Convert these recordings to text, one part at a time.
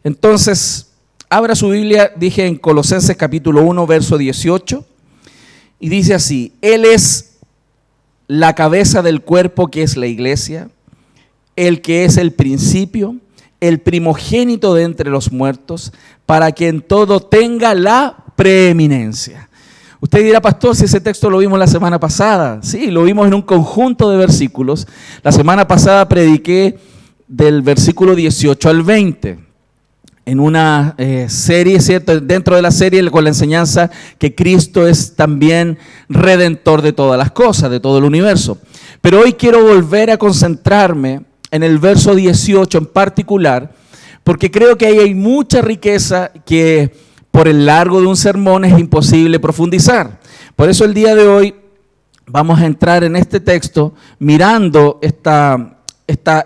Entonces, abra su Biblia, dije en Colosenses capítulo 1, verso 18, y dice así: Él es la cabeza del cuerpo que es la iglesia, el que es el principio, el primogénito de entre los muertos, para que en todo tenga la preeminencia. Usted dirá, pastor, si ese texto lo vimos la semana pasada. Sí, lo vimos en un conjunto de versículos. La semana pasada prediqué del versículo 18 al 20, en una serie, ¿cierto? Dentro de la serie con la enseñanza que Cristo es también redentor de todas las cosas, de todo el universo. Pero hoy quiero volver a concentrarme en el verso 18 en particular, porque creo que ahí hay mucha riqueza que por el largo de un sermón es imposible profundizar. Por eso el día de hoy vamos a entrar en este texto mirando esta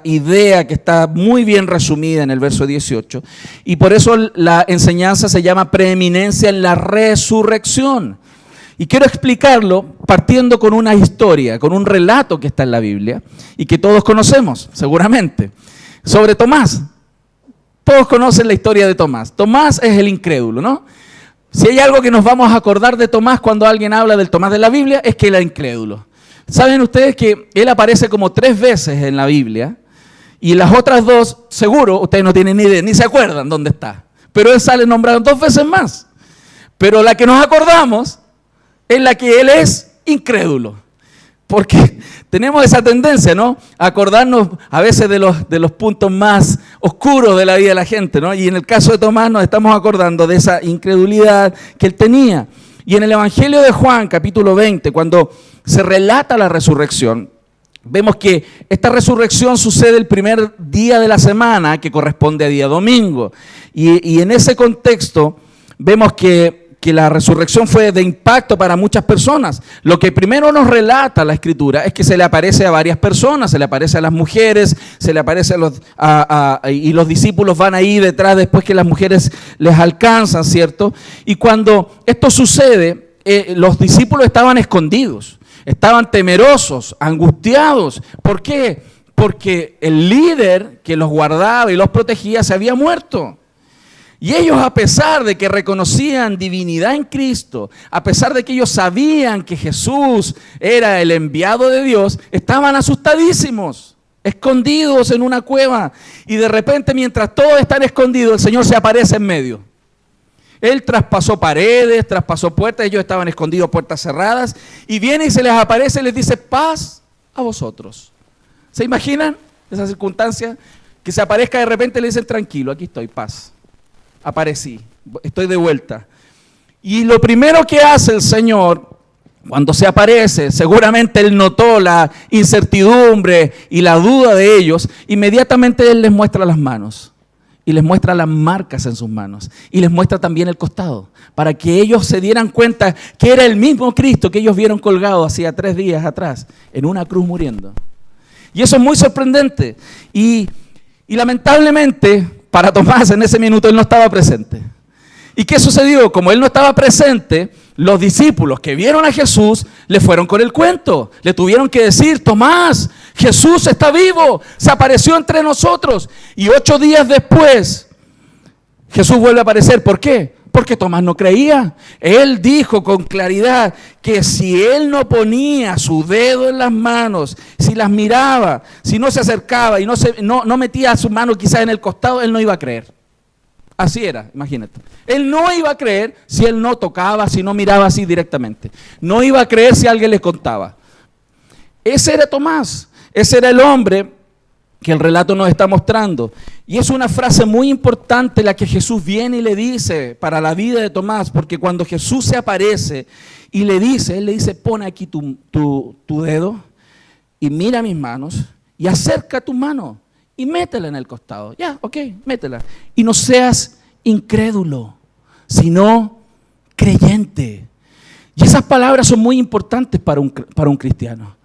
idea que está muy bien resumida en el verso 18. Y por eso la enseñanza se llama preeminencia en la resurrección. Y quiero explicarlo partiendo con una historia, con un relato que está en la Biblia y que todos conocemos, seguramente, sobre Tomás. Todos conocen la historia de Tomás. Tomás es el incrédulo, ¿no? Si hay algo que nos vamos a acordar de Tomás cuando alguien habla del Tomás de la Biblia, es que él era incrédulo. ¿Saben ustedes que él aparece como 3 veces en la Biblia? Y las otras 2, seguro, ustedes no tienen ni idea, ni se acuerdan dónde está. Pero él sale nombrado 2 veces más. Pero la que nos acordamos es la que él es incrédulo. Porque tenemos esa tendencia, ¿no? A acordarnos a veces de los puntos más oscuros de la vida de la gente, ¿no? Y en el caso de Tomás nos estamos acordando de esa incredulidad que él tenía. Y en el Evangelio de Juan, capítulo 20, cuando se relata la resurrección, vemos que esta resurrección sucede el primer día de la semana, que corresponde a día domingo. Y en ese contexto vemos que la resurrección fue de impacto para muchas personas. Lo que primero nos relata la Escritura es que se le aparece a varias personas, se le aparece a las mujeres, se le aparece y los discípulos van ahí detrás después que las mujeres les alcanzan, ¿cierto? Y cuando esto sucede, los discípulos estaban escondidos, estaban temerosos, angustiados. ¿Por qué? Porque el líder que los guardaba y los protegía se había muerto. Y ellos, a pesar de que reconocían divinidad en Cristo, a pesar de que ellos sabían que Jesús era el enviado de Dios, estaban asustadísimos, escondidos en una cueva. Y de repente, mientras todos están escondidos, el Señor se aparece en medio. Él traspasó paredes, traspasó puertas, ellos estaban escondidos, puertas cerradas, y viene y se les aparece y les dice: paz a vosotros. ¿Se imaginan esa circunstancia? Que se aparezca de repente y le dicen: tranquilo, aquí estoy, paz. Aparecí, estoy de vuelta. Y lo primero que hace el Señor cuando se aparece, seguramente Él notó la incertidumbre y la duda de ellos. Inmediatamente Él les muestra las manos y les muestra las marcas en sus manos y les muestra también el costado, para que ellos se dieran cuenta que era el mismo Cristo que ellos vieron colgado hacía 3 días atrás en una cruz muriendo. Y eso es muy sorprendente. Y lamentablemente para Tomás en ese minuto él no estaba presente. ¿Y qué sucedió? Como él no estaba presente, los discípulos que vieron a Jesús le fueron con el cuento. Le tuvieron que decir: Tomás, Jesús está vivo, se apareció entre nosotros. Y 8 días después, Jesús vuelve a aparecer. ¿Por qué? Porque Tomás no creía. Él dijo con claridad que si él no ponía su dedo en las manos, si las miraba, si no se acercaba y no metía su mano quizás en el costado, él no iba a creer. Así era, imagínate. Él no iba a creer si él no tocaba, si no miraba así directamente. No iba a creer si alguien le contaba. Ese era Tomás, ese era el hombre que el relato nos está mostrando. Y es una frase muy importante la que Jesús viene y le dice para la vida de Tomás, porque cuando Jesús se aparece y le dice, Él le dice: pon aquí tu dedo y mira mis manos y acerca tu mano y métela en el costado. Ya, ok, métela. Y no seas incrédulo, sino creyente. Y esas palabras son muy importantes para un cristiano.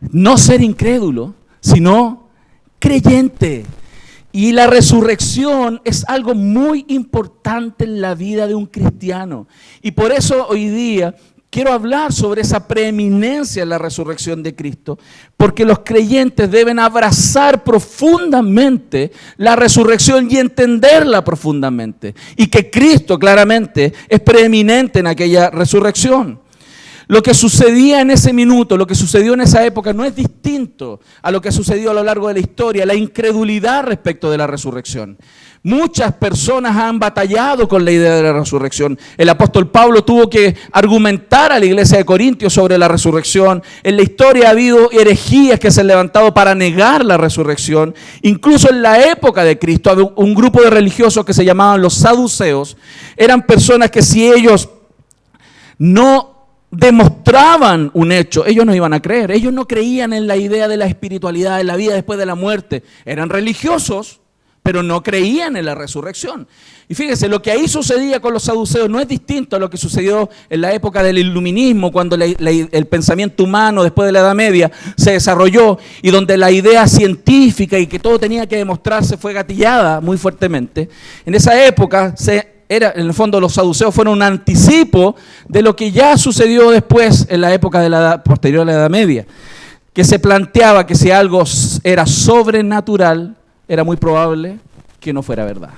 No ser incrédulo, sino creyente. Y la resurrección es algo muy importante en la vida de un cristiano. Y por eso hoy día quiero hablar sobre esa preeminencia en la resurrección de Cristo, porque los creyentes deben abrazar profundamente la resurrección y entenderla profundamente. Y que Cristo claramente es preeminente en aquella resurrección. Lo que sucedía en ese minuto, lo que sucedió en esa época no es distinto a lo que sucedió a lo largo de la historia, la incredulidad respecto de la resurrección. Muchas personas han batallado con la idea de la resurrección. El apóstol Pablo tuvo que argumentar a la iglesia de Corintios sobre la resurrección. En la historia ha habido herejías que se han levantado para negar la resurrección. Incluso en la época de Cristo había un grupo de religiosos que se llamaban los saduceos. Eran personas que si ellos no demostraban un hecho, ellos no iban a creer. Ellos no creían en la idea de la espiritualidad, en la vida después de la muerte. Eran religiosos, pero no creían en la resurrección. Y fíjense, lo que ahí sucedía con los saduceos no es distinto a lo que sucedió en la época del iluminismo, cuando el pensamiento humano después de la Edad Media se desarrolló y donde la idea científica y que todo tenía que demostrarse fue gatillada muy fuertemente. En esa época en el fondo los saduceos fueron un anticipo de lo que ya sucedió después en la época posterior a la Edad Media, que se planteaba que si algo era sobrenatural, era muy probable que no fuera verdad.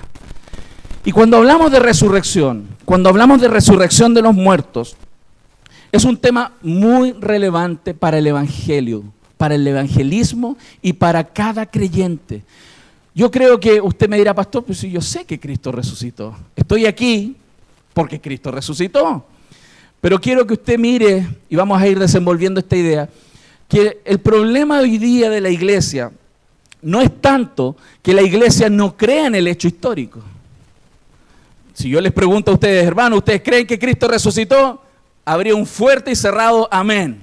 Y cuando hablamos de resurrección, cuando hablamos de resurrección de los muertos, es un tema muy relevante para el evangelio, para el evangelismo y para cada creyente. Yo creo que usted me dirá, pastor, pues sí, yo sé que Cristo resucitó. Estoy aquí porque Cristo resucitó. Pero quiero que usted mire, y vamos a ir desenvolviendo esta idea, que el problema hoy día de la iglesia no es tanto que la iglesia no crea en el hecho histórico. Si yo les pregunto a ustedes, hermanos, ¿ustedes creen que Cristo resucitó? Habría un fuerte y cerrado amén.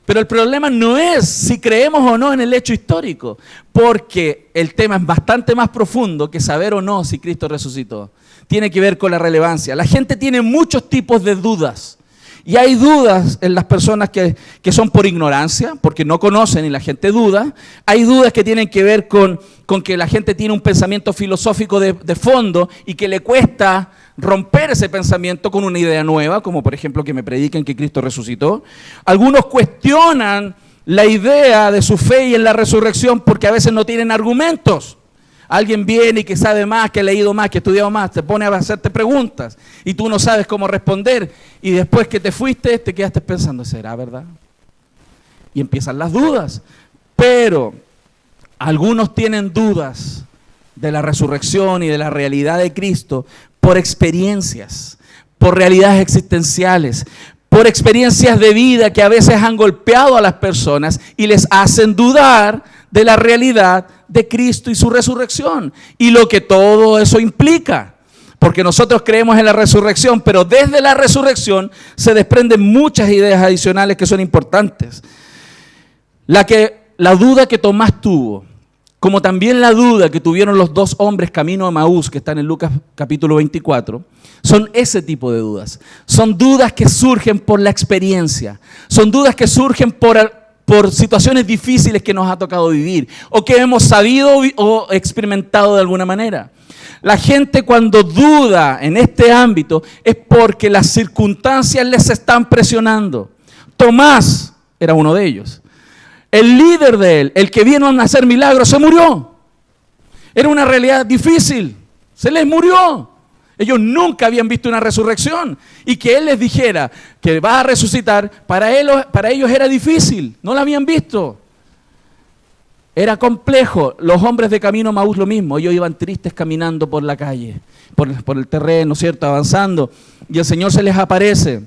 Pero el problema no es si creemos o no en el hecho histórico, porque el tema es bastante más profundo que saber o no si Cristo resucitó. Tiene que ver con la relevancia. La gente tiene muchos tipos de dudas. Y hay dudas en las personas que son por ignorancia, porque no conocen y la gente duda. Hay dudas que tienen que ver con que la gente tiene un pensamiento filosófico de fondo y que le cuesta romper ese pensamiento con una idea nueva, como por ejemplo que me prediquen que Cristo resucitó. Algunos cuestionan la idea de su fe y en la resurrección porque a veces no tienen argumentos. Alguien viene y que sabe más, que ha leído más, que ha estudiado más, te pone a hacerte preguntas y tú no sabes cómo responder y después que te fuiste te quedaste pensando, ¿será verdad? Y empiezan las dudas. Pero algunos tienen dudas de la resurrección y de la realidad de Cristo por experiencias, por realidades existenciales, por experiencias de vida que a veces han golpeado a las personas y les hacen dudar de la realidad de Cristo y su resurrección y lo que todo eso implica. Porque nosotros creemos en la resurrección, pero desde la resurrección se desprenden muchas ideas adicionales que son importantes. La duda que Tomás tuvo, como también la duda que tuvieron los dos hombres camino a Emaús, que están en Lucas capítulo 24, son ese tipo de dudas. Son dudas que surgen por la experiencia, son dudas que surgen por situaciones difíciles que nos ha tocado vivir o que hemos sabido o experimentado de alguna manera. La gente cuando duda en este ámbito es porque las circunstancias les están presionando. Tomás era uno de ellos. El líder de él, el que vino a hacer milagros, se murió. Era una realidad difícil. Se les murió. Ellos nunca habían visto una resurrección. Y que él les dijera que va a resucitar, para ellos era difícil. No la habían visto. Era complejo. Los hombres de camino a Emaús lo mismo. Ellos iban tristes caminando por la calle, por el terreno, ¿cierto? Avanzando. Y el Señor se les aparece.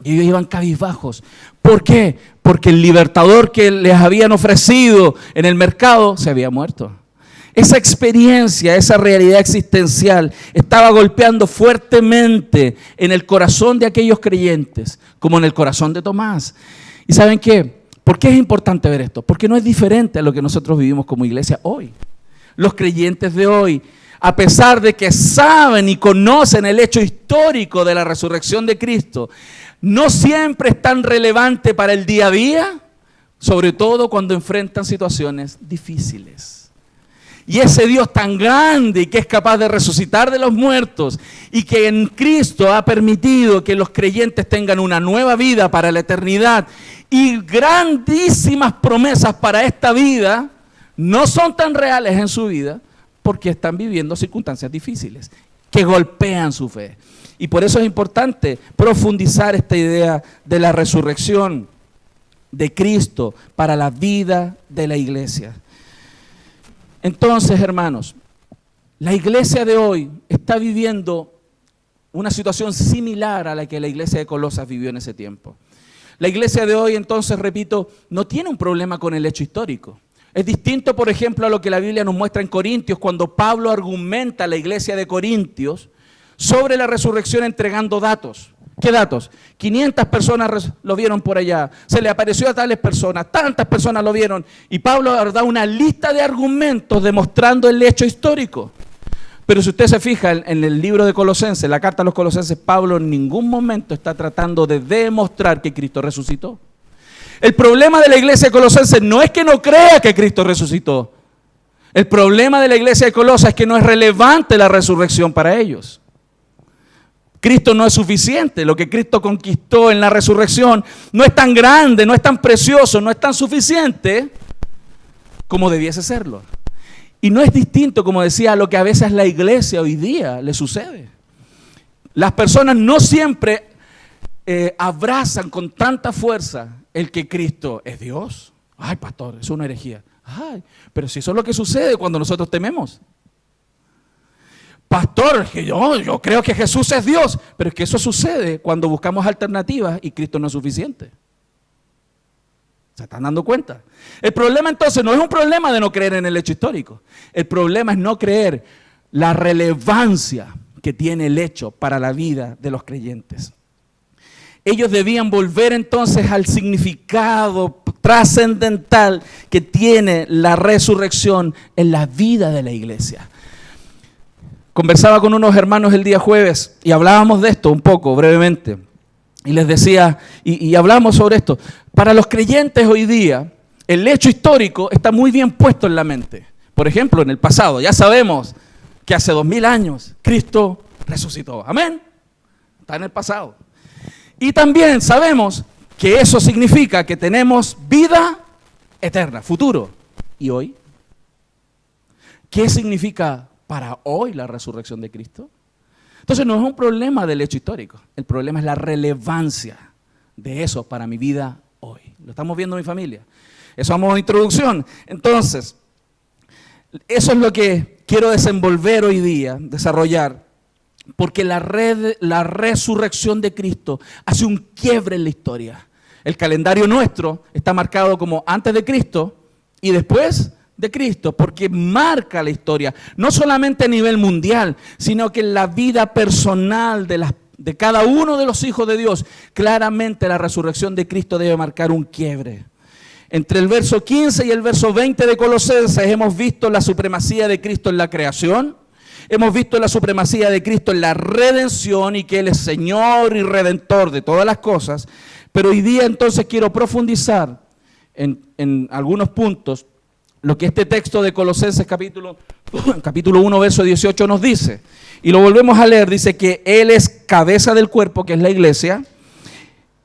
Y ellos iban cabizbajos. ¿Por qué? Porque el libertador que les habían ofrecido en el mercado se había muerto. Esa experiencia, esa realidad existencial estaba golpeando fuertemente en el corazón de aquellos creyentes, como en el corazón de Tomás. ¿Y saben qué? ¿Por qué es importante ver esto? Porque no es diferente a lo que nosotros vivimos como iglesia hoy. Los creyentes de hoy, a pesar de que saben y conocen el hecho histórico de la resurrección de Cristo, no siempre es tan relevante para el día a día, sobre todo cuando enfrentan situaciones difíciles. Y ese Dios tan grande y que es capaz de resucitar de los muertos y que en Cristo ha permitido que los creyentes tengan una nueva vida para la eternidad y grandísimas promesas para esta vida, no son tan reales en su vida porque están viviendo circunstancias difíciles que golpean su fe. Y por eso es importante profundizar esta idea de la resurrección de Cristo para la vida de la iglesia. Entonces, hermanos, la iglesia de hoy está viviendo una situación similar a la que la iglesia de Colosas vivió en ese tiempo. La iglesia de hoy, entonces, repito, no tiene un problema con el hecho histórico. Es distinto, por ejemplo, a lo que la Biblia nos muestra en Corintios, cuando Pablo argumenta a la iglesia de Corintios sobre la resurrección entregando datos. ¿Qué datos? 500 personas lo vieron por allá, se le apareció a tales personas, tantas personas lo vieron, y Pablo da una lista de argumentos demostrando el hecho histórico. Pero si usted se fija en el libro de Colosenses, la carta a los Colosenses, Pablo en ningún momento está tratando de demostrar que Cristo resucitó. El problema de la iglesia de Colosenses no es que no crea que Cristo resucitó. El problema de la iglesia de Colosas es que no es relevante la resurrección para ellos. Cristo no es suficiente, lo que Cristo conquistó en la resurrección no es tan grande, no es tan precioso, no es tan suficiente como debiese serlo. Y no es distinto, como decía, a lo que a veces la iglesia hoy día le sucede. Las personas no siempre abrazan con tanta fuerza el que Cristo es Dios. Ay, pastor, eso es una herejía. Ay, pero si eso es lo que sucede cuando nosotros tememos. Pastor, que yo creo que Jesús es Dios, pero es que eso sucede cuando buscamos alternativas y Cristo no es suficiente. ¿Se están dando cuenta? El problema entonces no es un problema de no creer en el hecho histórico. El problema es no creer la relevancia que tiene el hecho para la vida de los creyentes. Ellos debían volver entonces al significado trascendental que tiene la resurrección en la vida de la iglesia. Conversaba con unos hermanos el día jueves y hablábamos de esto un poco, brevemente. Y les decía, y hablamos sobre esto. Para los creyentes hoy día, el hecho histórico está muy bien puesto en la mente. Por ejemplo, en el pasado, ya sabemos que hace 2000 años Cristo resucitó. Amén. Está en el pasado. Y también sabemos que eso significa que tenemos vida eterna, futuro. ¿Y hoy? ¿Qué significa para hoy la resurrección de Cristo? Entonces no es un problema del hecho histórico, el problema es la relevancia de eso para mi vida hoy. Lo estamos viendo mi familia. Eso vamos a introducción. Entonces, eso es lo que quiero desenvolver hoy día, desarrollar, porque la resurrección de Cristo hace un quiebre en la historia. El calendario nuestro está marcado como antes de Cristo y después de Cristo, porque marca la historia, no solamente a nivel mundial, sino que en la vida personal de cada uno de los hijos de Dios. Claramente la resurrección de Cristo debe marcar un quiebre. Entre el verso 15 y el verso 20 de Colosenses hemos visto la supremacía de Cristo en la creación, hemos visto la supremacía de Cristo en la redención y que Él es Señor y Redentor de todas las cosas, pero hoy día entonces quiero profundizar en algunos puntos lo que este texto de Colosenses capítulo 1, verso 18 nos dice. Y lo volvemos a leer, dice que Él es cabeza del cuerpo, que es la iglesia,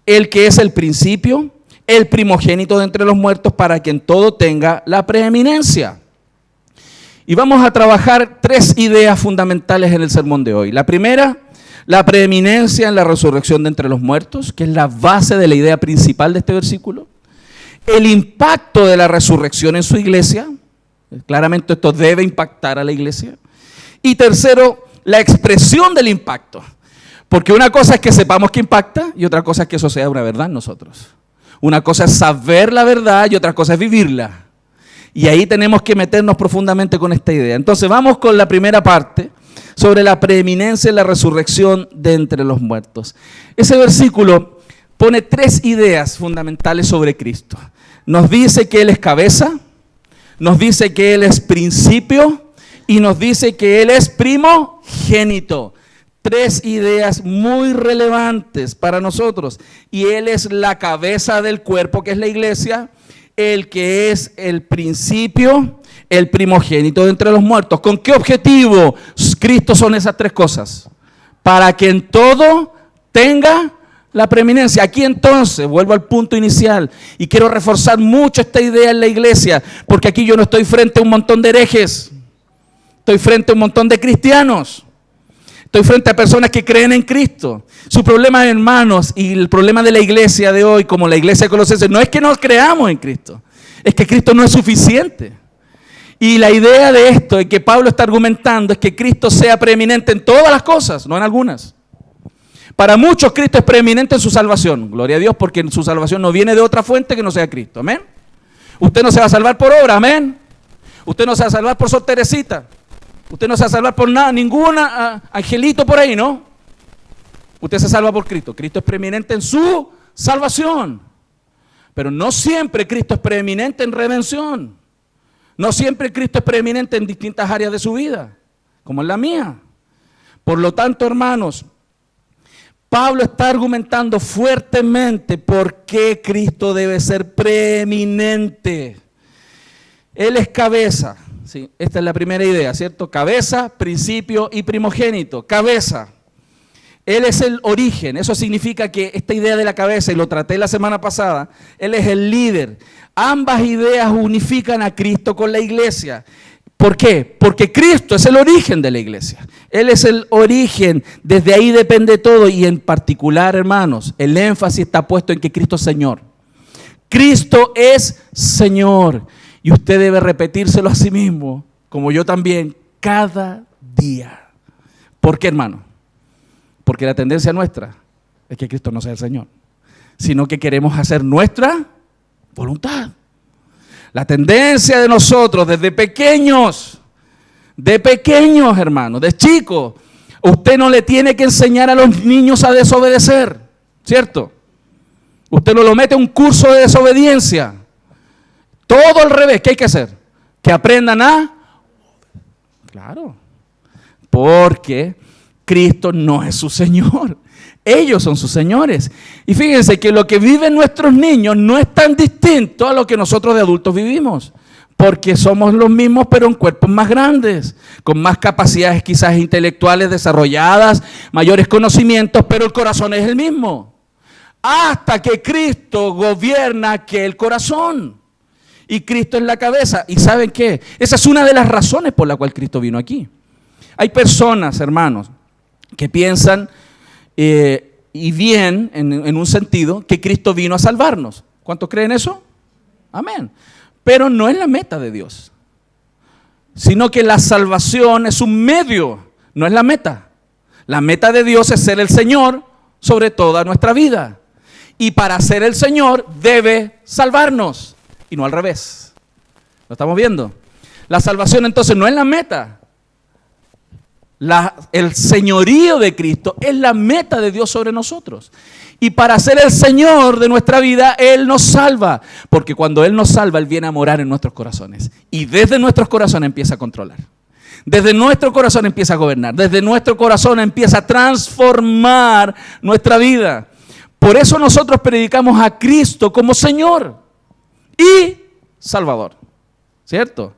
el que es el principio, el primogénito de entre los muertos, para que en todo tenga la preeminencia. Y vamos a trabajar 3 ideas fundamentales en el sermón de hoy. La primera, la preeminencia en la resurrección de entre los muertos, que es la base de la idea principal de este versículo. El impacto de la resurrección en su iglesia, claramente esto debe impactar a la iglesia. Y tercero, la expresión del impacto, porque una cosa es que sepamos que impacta y otra cosa es que eso sea una verdad en nosotros. Una cosa es saber la verdad y otra cosa es vivirla. Y ahí tenemos que meternos profundamente con esta idea. Entonces vamos con la primera parte, sobre la preeminencia en la resurrección de entre los muertos. Ese versículo pone 3 ideas fundamentales sobre Cristo. Nos dice que Él es cabeza, nos dice que Él es principio y nos dice que Él es primogénito. 3 ideas muy relevantes para nosotros. Y Él es la cabeza del cuerpo, que es la iglesia, el que es el principio, el primogénito de entre los muertos. ¿Con qué objetivo? Cristo son esas tres cosas. Para que en todo tenga la preeminencia. Aquí entonces, vuelvo al punto inicial y quiero reforzar mucho esta idea en la iglesia, porque aquí yo no estoy frente a un montón de herejes, estoy frente a un montón de cristianos, estoy frente a personas que creen en Cristo. Su problema, hermanos, y el problema de la iglesia de hoy, como la iglesia de Colosenses, no es que no creamos en Cristo, es que Cristo no es suficiente. Y la idea de esto, de que Pablo está argumentando, es que Cristo sea preeminente en todas las cosas, no en algunas. Para muchos Cristo es preeminente en su salvación. Gloria a Dios, porque su salvación no viene de otra fuente que no sea Cristo. Amén. Usted no se va a salvar por obra. Amén. Usted no se va a salvar por Sor Teresita. Usted no se va a salvar por nada, ningún angelito por ahí, ¿no? Usted se salva por Cristo. Cristo es preeminente en su salvación. Pero no siempre Cristo es preeminente en redención. No siempre Cristo es preeminente en distintas áreas de su vida, como en la mía. Por lo tanto, hermanos, Pablo está argumentando fuertemente por qué Cristo debe ser preeminente. Él es cabeza. Sí, esta es la primera idea, ¿cierto? Cabeza, principio y primogénito. Cabeza. Él es el origen. Eso significa que esta idea de la cabeza, y lo traté la semana pasada, Él es el líder. Ambas ideas unifican a Cristo con la iglesia. ¿Por qué? Porque Cristo es el origen de la iglesia. Él es el origen, desde ahí depende todo, y en particular, hermanos, el énfasis está puesto en que Cristo es Señor. Cristo es Señor, y usted debe repetírselo a sí mismo, como yo también, cada día. ¿Por qué, hermano? Porque la tendencia nuestra es que Cristo no sea el Señor, sino que queremos hacer nuestra voluntad. La tendencia de nosotros desde pequeños, hermanos, de chicos, usted no le tiene que enseñar a los niños a desobedecer, ¿cierto? Usted no lo mete a un curso de desobediencia. Todo al revés, ¿qué hay que hacer? Que aprendan a... Claro, porque Cristo no es su Señor. Ellos son sus señores. Y fíjense que lo que viven nuestros niños no es tan distinto a lo que nosotros de adultos vivimos. Porque somos los mismos, pero en cuerpos más grandes, con más capacidades quizás intelectuales desarrolladas, mayores conocimientos, pero el corazón es el mismo. Hasta que Cristo gobierna aquel corazón. Y Cristo es la cabeza. ¿Y saben qué? Esa es una de las razones por la cual Cristo vino aquí. Hay personas, hermanos, que piensan... y bien, en un sentido, que Cristo vino a salvarnos. ¿Cuántos creen eso? Amén. Pero no es la meta de Dios, sino que la salvación es un medio, no es la meta. La meta de Dios es ser el Señor sobre toda nuestra vida. Y para ser el Señor debe salvarnos, y no al revés. ¿Lo estamos viendo? La salvación entonces no es la meta. El señorío de Cristo es la meta de Dios sobre nosotros. Y para ser el Señor de nuestra vida, Él nos salva. Porque cuando Él nos salva, Él viene a morar en nuestros corazones. Y desde nuestros corazones empieza a controlar. Desde nuestro corazón empieza a gobernar. Desde nuestro corazón empieza a transformar nuestra vida. Por eso nosotros predicamos a Cristo como Señor y Salvador. ¿Cierto?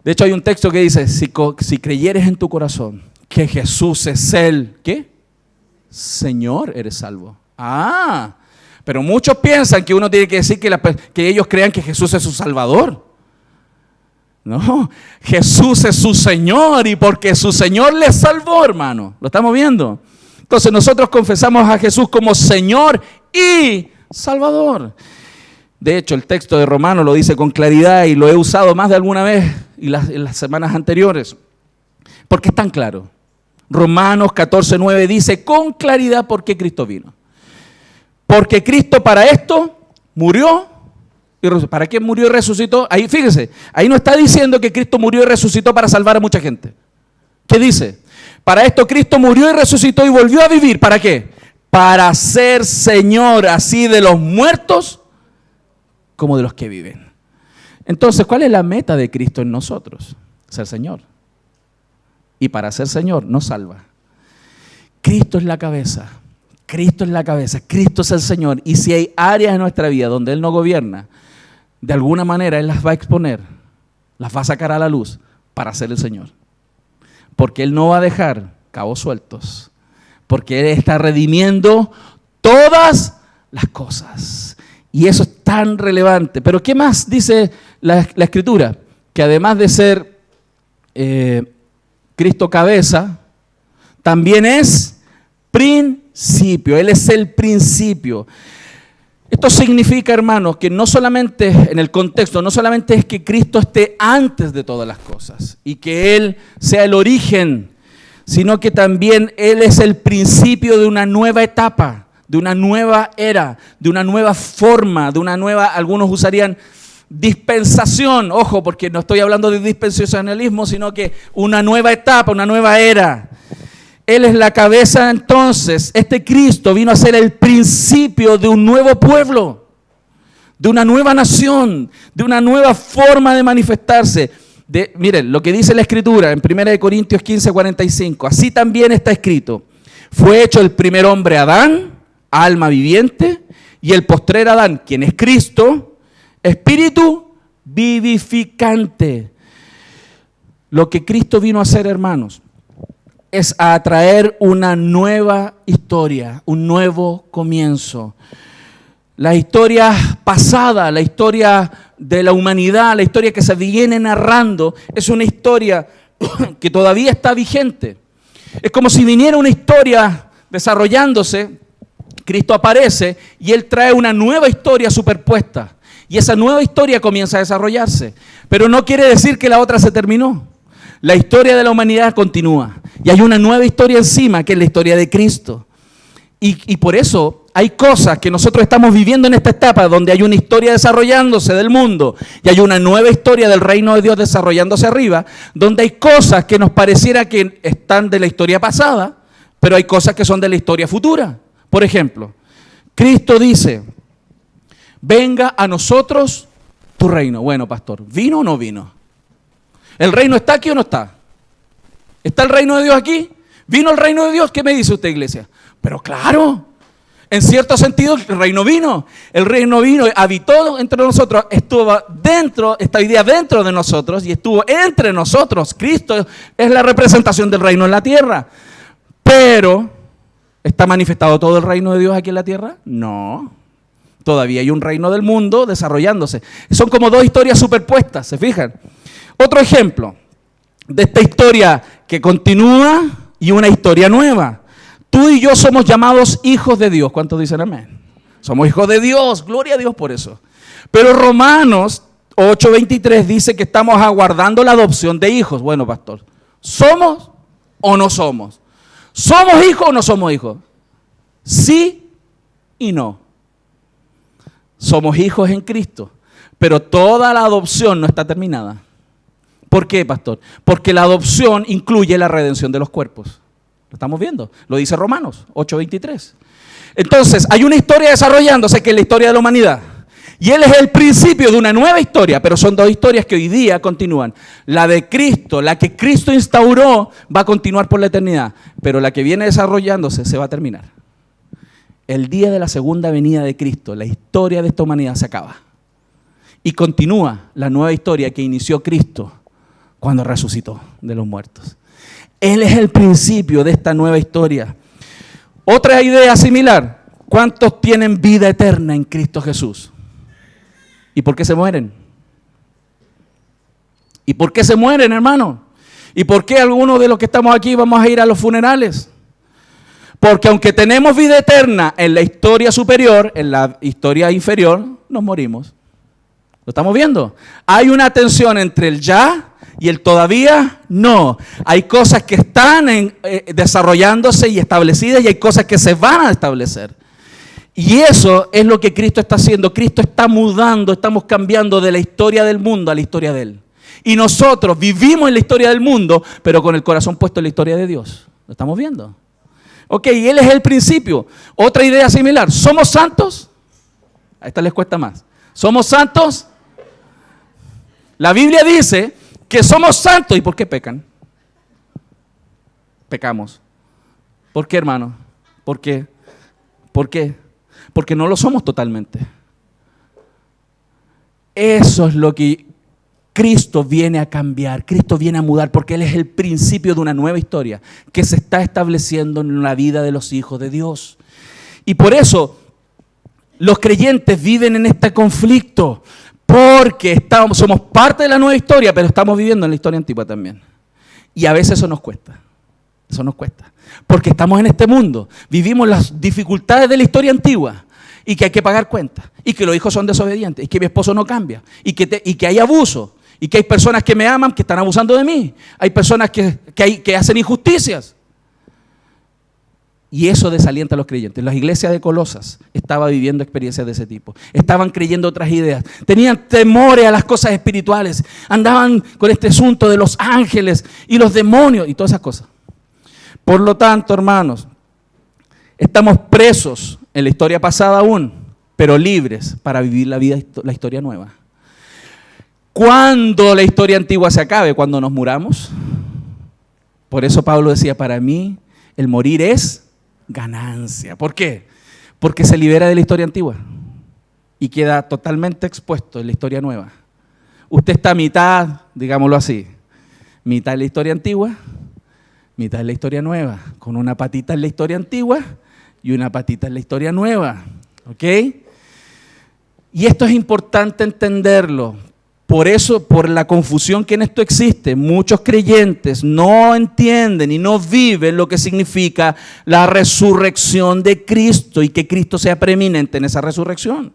De hecho, hay un texto que dice, si creyeres en tu corazón que Jesús es el, ¿qué? Señor, eres salvo. Ah, pero muchos piensan que uno tiene que decir que ellos crean que Jesús es su Salvador. No, Jesús es su Señor, y porque su Señor les salvó, hermano. ¿Lo estamos viendo? Entonces nosotros confesamos a Jesús como Señor y Salvador. De hecho, el texto de Romanos lo dice con claridad, y lo he usado más de alguna vez en las semanas anteriores, porque es tan claro. Romanos 14:9 dice con claridad por qué Cristo vino. Porque Cristo para esto murió. ¿Para qué murió y resucitó? Ahí fíjese, ahí no está diciendo que Cristo murió y resucitó para salvar a mucha gente. ¿Qué dice? Para esto Cristo murió y resucitó y volvió a vivir. ¿Para qué? Para ser Señor así de los muertos como de los que viven. Entonces, ¿cuál es la meta de Cristo en nosotros? Ser Señor. Y para ser Señor nos salva. Cristo es la cabeza. Cristo es la cabeza. Cristo es el Señor. Y si hay áreas en nuestra vida donde Él no gobierna, de alguna manera Él las va a exponer. las va a sacar a la luz para ser el Señor. Porque Él no va a dejar cabos sueltos. Porque Él está redimiendo todas las cosas. Y eso es tan relevante. Pero ¿qué más dice la Escritura? Que además de ser Cristo cabeza, también es principio. Él es el principio. Esto significa, hermanos, que no solamente en el contexto, no solamente es que Cristo esté antes de todas las cosas y que Él sea el origen, sino que también Él es el principio de una nueva etapa, de una nueva era, de una nueva forma, de una nueva, algunos usarían dispensación, ojo, porque no estoy hablando de dispensacionalismo, sino que una nueva etapa, una nueva era. Él es la cabeza, entonces, este Cristo vino a ser el principio de un nuevo pueblo, de una nueva nación, de una nueva forma de manifestarse. Miren, lo que dice la Escritura en 1 Corintios 15, 45, así también está escrito, fue hecho el primer hombre Adán, alma viviente, y el postrer Adán, quien es Cristo, espíritu vivificante. Lo que Cristo vino a hacer, hermanos, es a traer una nueva historia, un nuevo comienzo. La historia pasada, la historia de la humanidad, la historia que se viene narrando, es una historia que todavía está vigente. Es como si viniera una historia desarrollándose, Cristo aparece y Él trae una nueva historia superpuesta. Y esa nueva historia comienza a desarrollarse. Pero no quiere decir que la otra se terminó. La historia de la humanidad continúa. Y hay una nueva historia encima, que es la historia de Cristo. Y por eso hay cosas que nosotros estamos viviendo en esta etapa, donde hay una historia desarrollándose del mundo, y hay una nueva historia del reino de Dios desarrollándose arriba, donde hay cosas que nos pareciera que están de la historia pasada, pero hay cosas que son de la historia futura. Por ejemplo, Cristo dice, venga a nosotros tu reino. Bueno, pastor, ¿vino o no vino? ¿El reino está aquí o no está? ¿Está el reino de Dios aquí? ¿Vino el reino de Dios? ¿Qué me dice usted, iglesia? Pero claro, en cierto sentido el reino vino. El reino vino, habitó entre nosotros, estuvo dentro, está hoy día dentro de nosotros y estuvo entre nosotros. Cristo es la representación del reino en la tierra. Pero, ¿está manifestado todo el reino de Dios aquí en la tierra? No. Todavía hay un reino del mundo desarrollándose. Son como dos historias superpuestas, ¿se fijan? Otro ejemplo de esta historia que continúa y una historia nueva. Tú y yo somos llamados hijos de Dios. ¿Cuántos dicen amén? Somos hijos de Dios, gloria a Dios por eso. Pero Romanos 8:23 dice que estamos aguardando la adopción de hijos. Bueno, pastor, ¿somos o no somos? ¿Somos hijos o no somos hijos? Sí y no. Somos hijos en Cristo, pero toda la adopción no está terminada. ¿Por qué, pastor? Porque la adopción incluye la redención de los cuerpos. Lo estamos viendo, lo dice Romanos 8:23. Entonces, hay una historia desarrollándose que es la historia de la humanidad. Y Él es el principio de una nueva historia, pero son dos historias que hoy día continúan. La de Cristo, la que Cristo instauró, va a continuar por la eternidad, pero la que viene desarrollándose se va a terminar. El día de la segunda venida de Cristo, la historia de esta humanidad se acaba. Y continúa la nueva historia que inició Cristo cuando resucitó de los muertos. Él es el principio de esta nueva historia. Otra idea similar. ¿Cuántos tienen vida eterna en Cristo Jesús? ¿Y por qué se mueren? ¿Y por qué se mueren, hermano? ¿Y por qué algunos de los que estamos aquí vamos a ir a los funerales? Porque aunque tenemos vida eterna en la historia superior, en la historia inferior, nos morimos. ¿Lo estamos viendo? Hay una tensión entre el ya y el todavía no. Hay cosas que están desarrollándose y establecidas y hay cosas que se van a establecer. Y eso es lo que Cristo está haciendo. Cristo está mudando, estamos cambiando de la historia del mundo a la historia de Él. Y nosotros vivimos en la historia del mundo, pero con el corazón puesto en la historia de Dios. ¿Lo estamos viendo? Ok, y Él es el principio. Otra idea similar. ¿Somos santos? A esta les cuesta más. ¿Somos santos? La Biblia dice que somos santos. ¿Y por qué pecan? Pecamos. ¿Por qué, hermano? ¿Por qué? ¿Por qué? Porque no lo somos totalmente. Eso es lo que Cristo viene a cambiar, Cristo viene a mudar, porque Él es el principio de una nueva historia que se está estableciendo en la vida de los hijos de Dios. Y por eso los creyentes viven en este conflicto, porque somos parte de la nueva historia, pero estamos viviendo en la historia antigua también. Y a veces eso nos cuesta, porque estamos en este mundo, vivimos las dificultades de la historia antigua, y que hay que pagar cuentas, y que los hijos son desobedientes, y que mi esposo no cambia, y que hay abuso, y que hay personas que me aman que están abusando de mí, hay personas que hacen injusticias. Y eso desalienta a los creyentes. Las iglesias de Colosas estaban viviendo experiencias de ese tipo, estaban creyendo otras ideas, tenían temores a las cosas espirituales, andaban con este asunto de los ángeles y los demonios y todas esas cosas. Por lo tanto, hermanos, estamos presos en la historia pasada aún, pero libres para vivir la historia nueva. ¿Cuándo la historia antigua se acabe? Cuando nos muramos. Por eso Pablo decía, para mí el morir es ganancia. ¿Por qué? Porque se libera de la historia antigua y queda totalmente expuesto en la historia nueva. Usted está a mitad, digámoslo así, mitad en la historia antigua, mitad en la historia nueva, con una patita en la historia antigua y una patita en la historia nueva, ¿ok? Y esto es importante entenderlo. Por eso, por la confusión que en esto existe, muchos creyentes no entienden y no viven lo que significa la resurrección de Cristo y que Cristo sea preeminente en esa resurrección.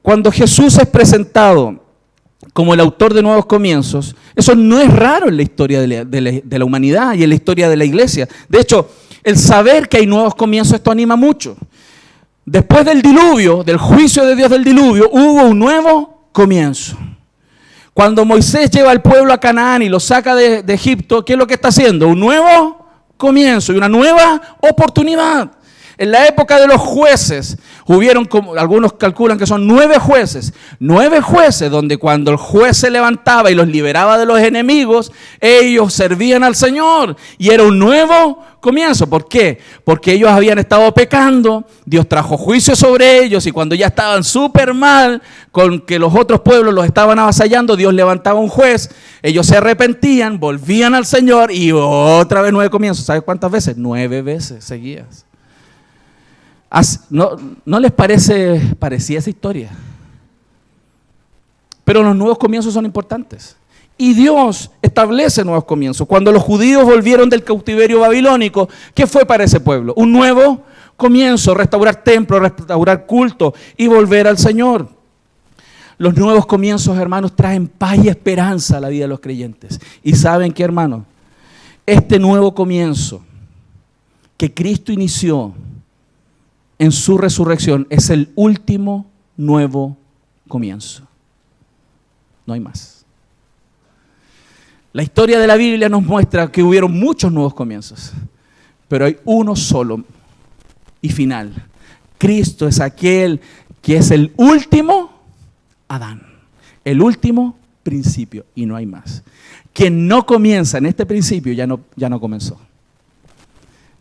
Cuando Jesús es presentado como el autor de nuevos comienzos, eso no es raro en la historia de la humanidad y en la historia de la iglesia. De hecho, el saber que hay nuevos comienzos, esto anima mucho. Después del diluvio, del juicio de Dios del diluvio, hubo un nuevo comienzo. Cuando Moisés lleva al pueblo a Canaán y lo saca de Egipto, ¿qué es lo que está haciendo? Un nuevo comienzo y una nueva oportunidad. En la época de los jueces, hubieron, como algunos calculan que son 9 jueces donde cuando el juez se levantaba y los liberaba de los enemigos, ellos servían al Señor y era un nuevo comienzo. ¿Por qué? Porque ellos habían estado pecando, Dios trajo juicio sobre ellos y cuando ya estaban súper mal, con que los otros pueblos los estaban avasallando, Dios levantaba un juez, ellos se arrepentían, volvían al Señor y otra vez 9 comienzos. ¿Sabes cuántas veces? 9 veces seguidas. ¿No les parecía esa historia? Pero los nuevos comienzos son importantes. Y Dios establece nuevos comienzos. Cuando los judíos volvieron del cautiverio babilónico, ¿qué fue para ese pueblo? Un nuevo comienzo, restaurar templos, restaurar culto y volver al Señor. Los nuevos comienzos, hermanos, traen paz y esperanza a la vida de los creyentes. Y ¿saben qué, hermanos? Este nuevo comienzo que Cristo inició en su resurrección es el último nuevo comienzo. No hay más. La historia de la Biblia nos muestra que hubieron muchos nuevos comienzos, pero hay uno solo y final. Cristo es aquel que es el último Adán, el último principio y no hay más. Quien no comienza en este principio ya no comenzó.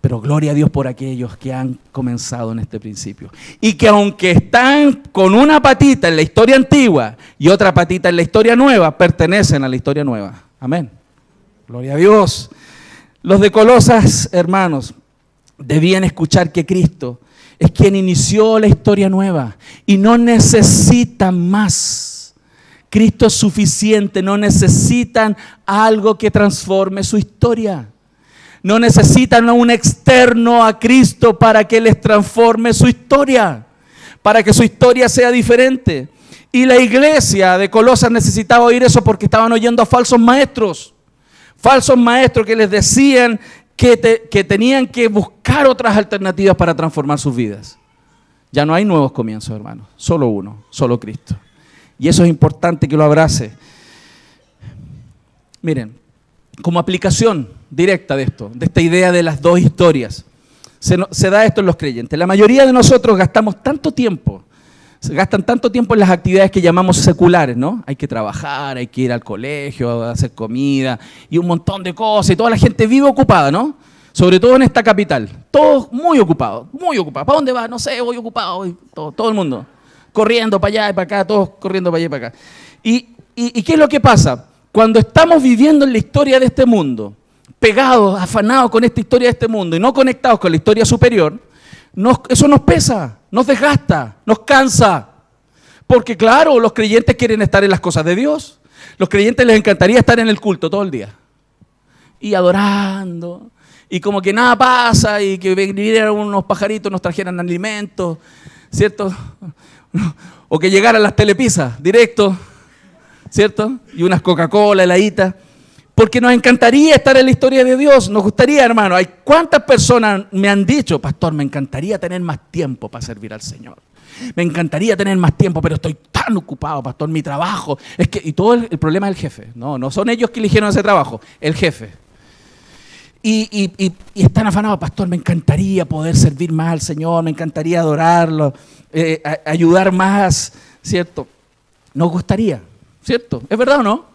Pero gloria a Dios por aquellos que han comenzado en este principio. Y que aunque están con una patita en la historia antigua y otra patita en la historia nueva, pertenecen a la historia nueva. Amén. Gloria a Dios. Los de Colosas, hermanos, debían escuchar que Cristo es quien inició la historia nueva y no necesitan más. Cristo es suficiente, no necesitan algo que transforme su historia. No necesitan a un externo a Cristo para que les transforme su historia, para que su historia sea diferente. Y la iglesia de Colosas necesitaba oír eso porque estaban oyendo a falsos maestros que les decían que tenían que buscar otras alternativas para transformar sus vidas. Ya no hay nuevos comienzos, hermanos, solo uno, solo Cristo. Y eso es importante que lo abrace. Miren, como aplicación directa de esto, de esta idea de las dos historias, se da esto en los creyentes. La mayoría de nosotros gastan tanto tiempo en las actividades que llamamos seculares, ¿no? Hay que trabajar, hay que ir al colegio, hacer comida y un montón de cosas y toda la gente vive ocupada, ¿no? Sobre todo en esta capital, todos muy ocupados, muy ocupados. ¿Para dónde vas? No sé, voy ocupado, todo el mundo corriendo para allá y para acá, todos corriendo para allá y para acá. Y ¿Y qué es lo que pasa? Cuando estamos viviendo en la historia de este mundo, pegados, afanados con esta historia de este mundo y no conectados con la historia superior, eso nos pesa, nos desgasta, nos cansa. Porque claro, los creyentes quieren estar en las cosas de Dios. Los creyentes les encantaría estar en el culto todo el día. Y adorando. Y como que nada pasa y que vinieran unos pajaritos, nos trajeran alimentos, ¿cierto? O que llegaran las telepisas directo, ¿cierto? Y unas Coca-Cola, heladitas. Porque nos encantaría estar en la historia de Dios. Nos gustaría, hermano. ¿Cuántas personas me han dicho, pastor, me encantaría tener más tiempo para servir al Señor? Me encantaría tener más tiempo, pero estoy tan ocupado, pastor, mi trabajo. Y todo el problema es el jefe. No son ellos que eligieron ese trabajo, el jefe. Y están afanados, pastor, me encantaría poder servir más al Señor, me encantaría adorarlo, ayudar más, ¿cierto? Nos gustaría, ¿cierto? ¿Es verdad o no?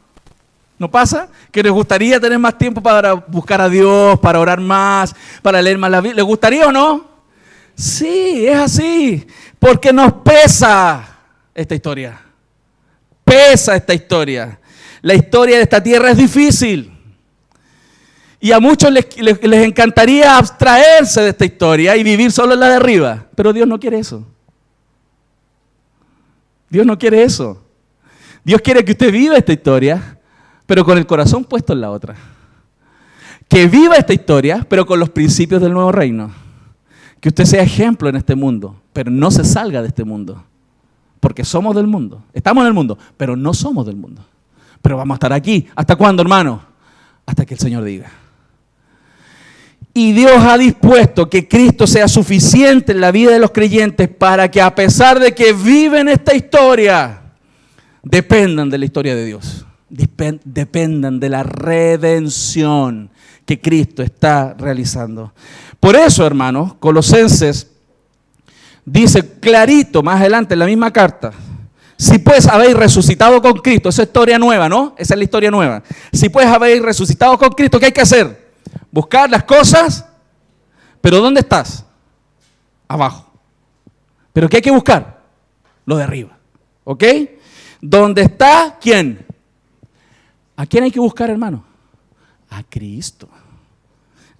¿No pasa? Que les gustaría tener más tiempo para buscar a Dios, para orar más, para leer más la Biblia. ¿Les gustaría o no? Sí, es así. Porque nos pesa esta historia. Pesa esta historia. La historia de esta tierra es difícil. Y a muchos les encantaría abstraerse de esta historia y vivir solo en la de arriba. Pero Dios no quiere eso. Dios no quiere eso. Dios quiere que usted viva esta historia, pero con el corazón puesto en la otra. Que viva esta historia, pero con los principios del nuevo reino. Que usted sea ejemplo en este mundo, pero no se salga de este mundo. Porque somos del mundo. Estamos en el mundo, pero no somos del mundo. Pero vamos a estar aquí. ¿Hasta cuándo, hermano? Hasta que el Señor diga. Y Dios ha dispuesto que Cristo sea suficiente en la vida de los creyentes para que, a pesar de que viven esta historia, dependan de la historia de Dios. Dependan de la redención que Cristo está realizando. Por eso, hermanos, Colosenses dice clarito más adelante en la misma carta: si pues habéis resucitado con Cristo, esa es historia nueva, ¿no? Esa es la historia nueva. Si pues habéis resucitado con Cristo, ¿qué hay que hacer? Buscar las cosas, pero ¿dónde estás? Abajo. ¿Pero qué hay que buscar? Lo de arriba, ¿ok? ¿Dónde está quién? ¿A quién hay que buscar, hermano? A Cristo.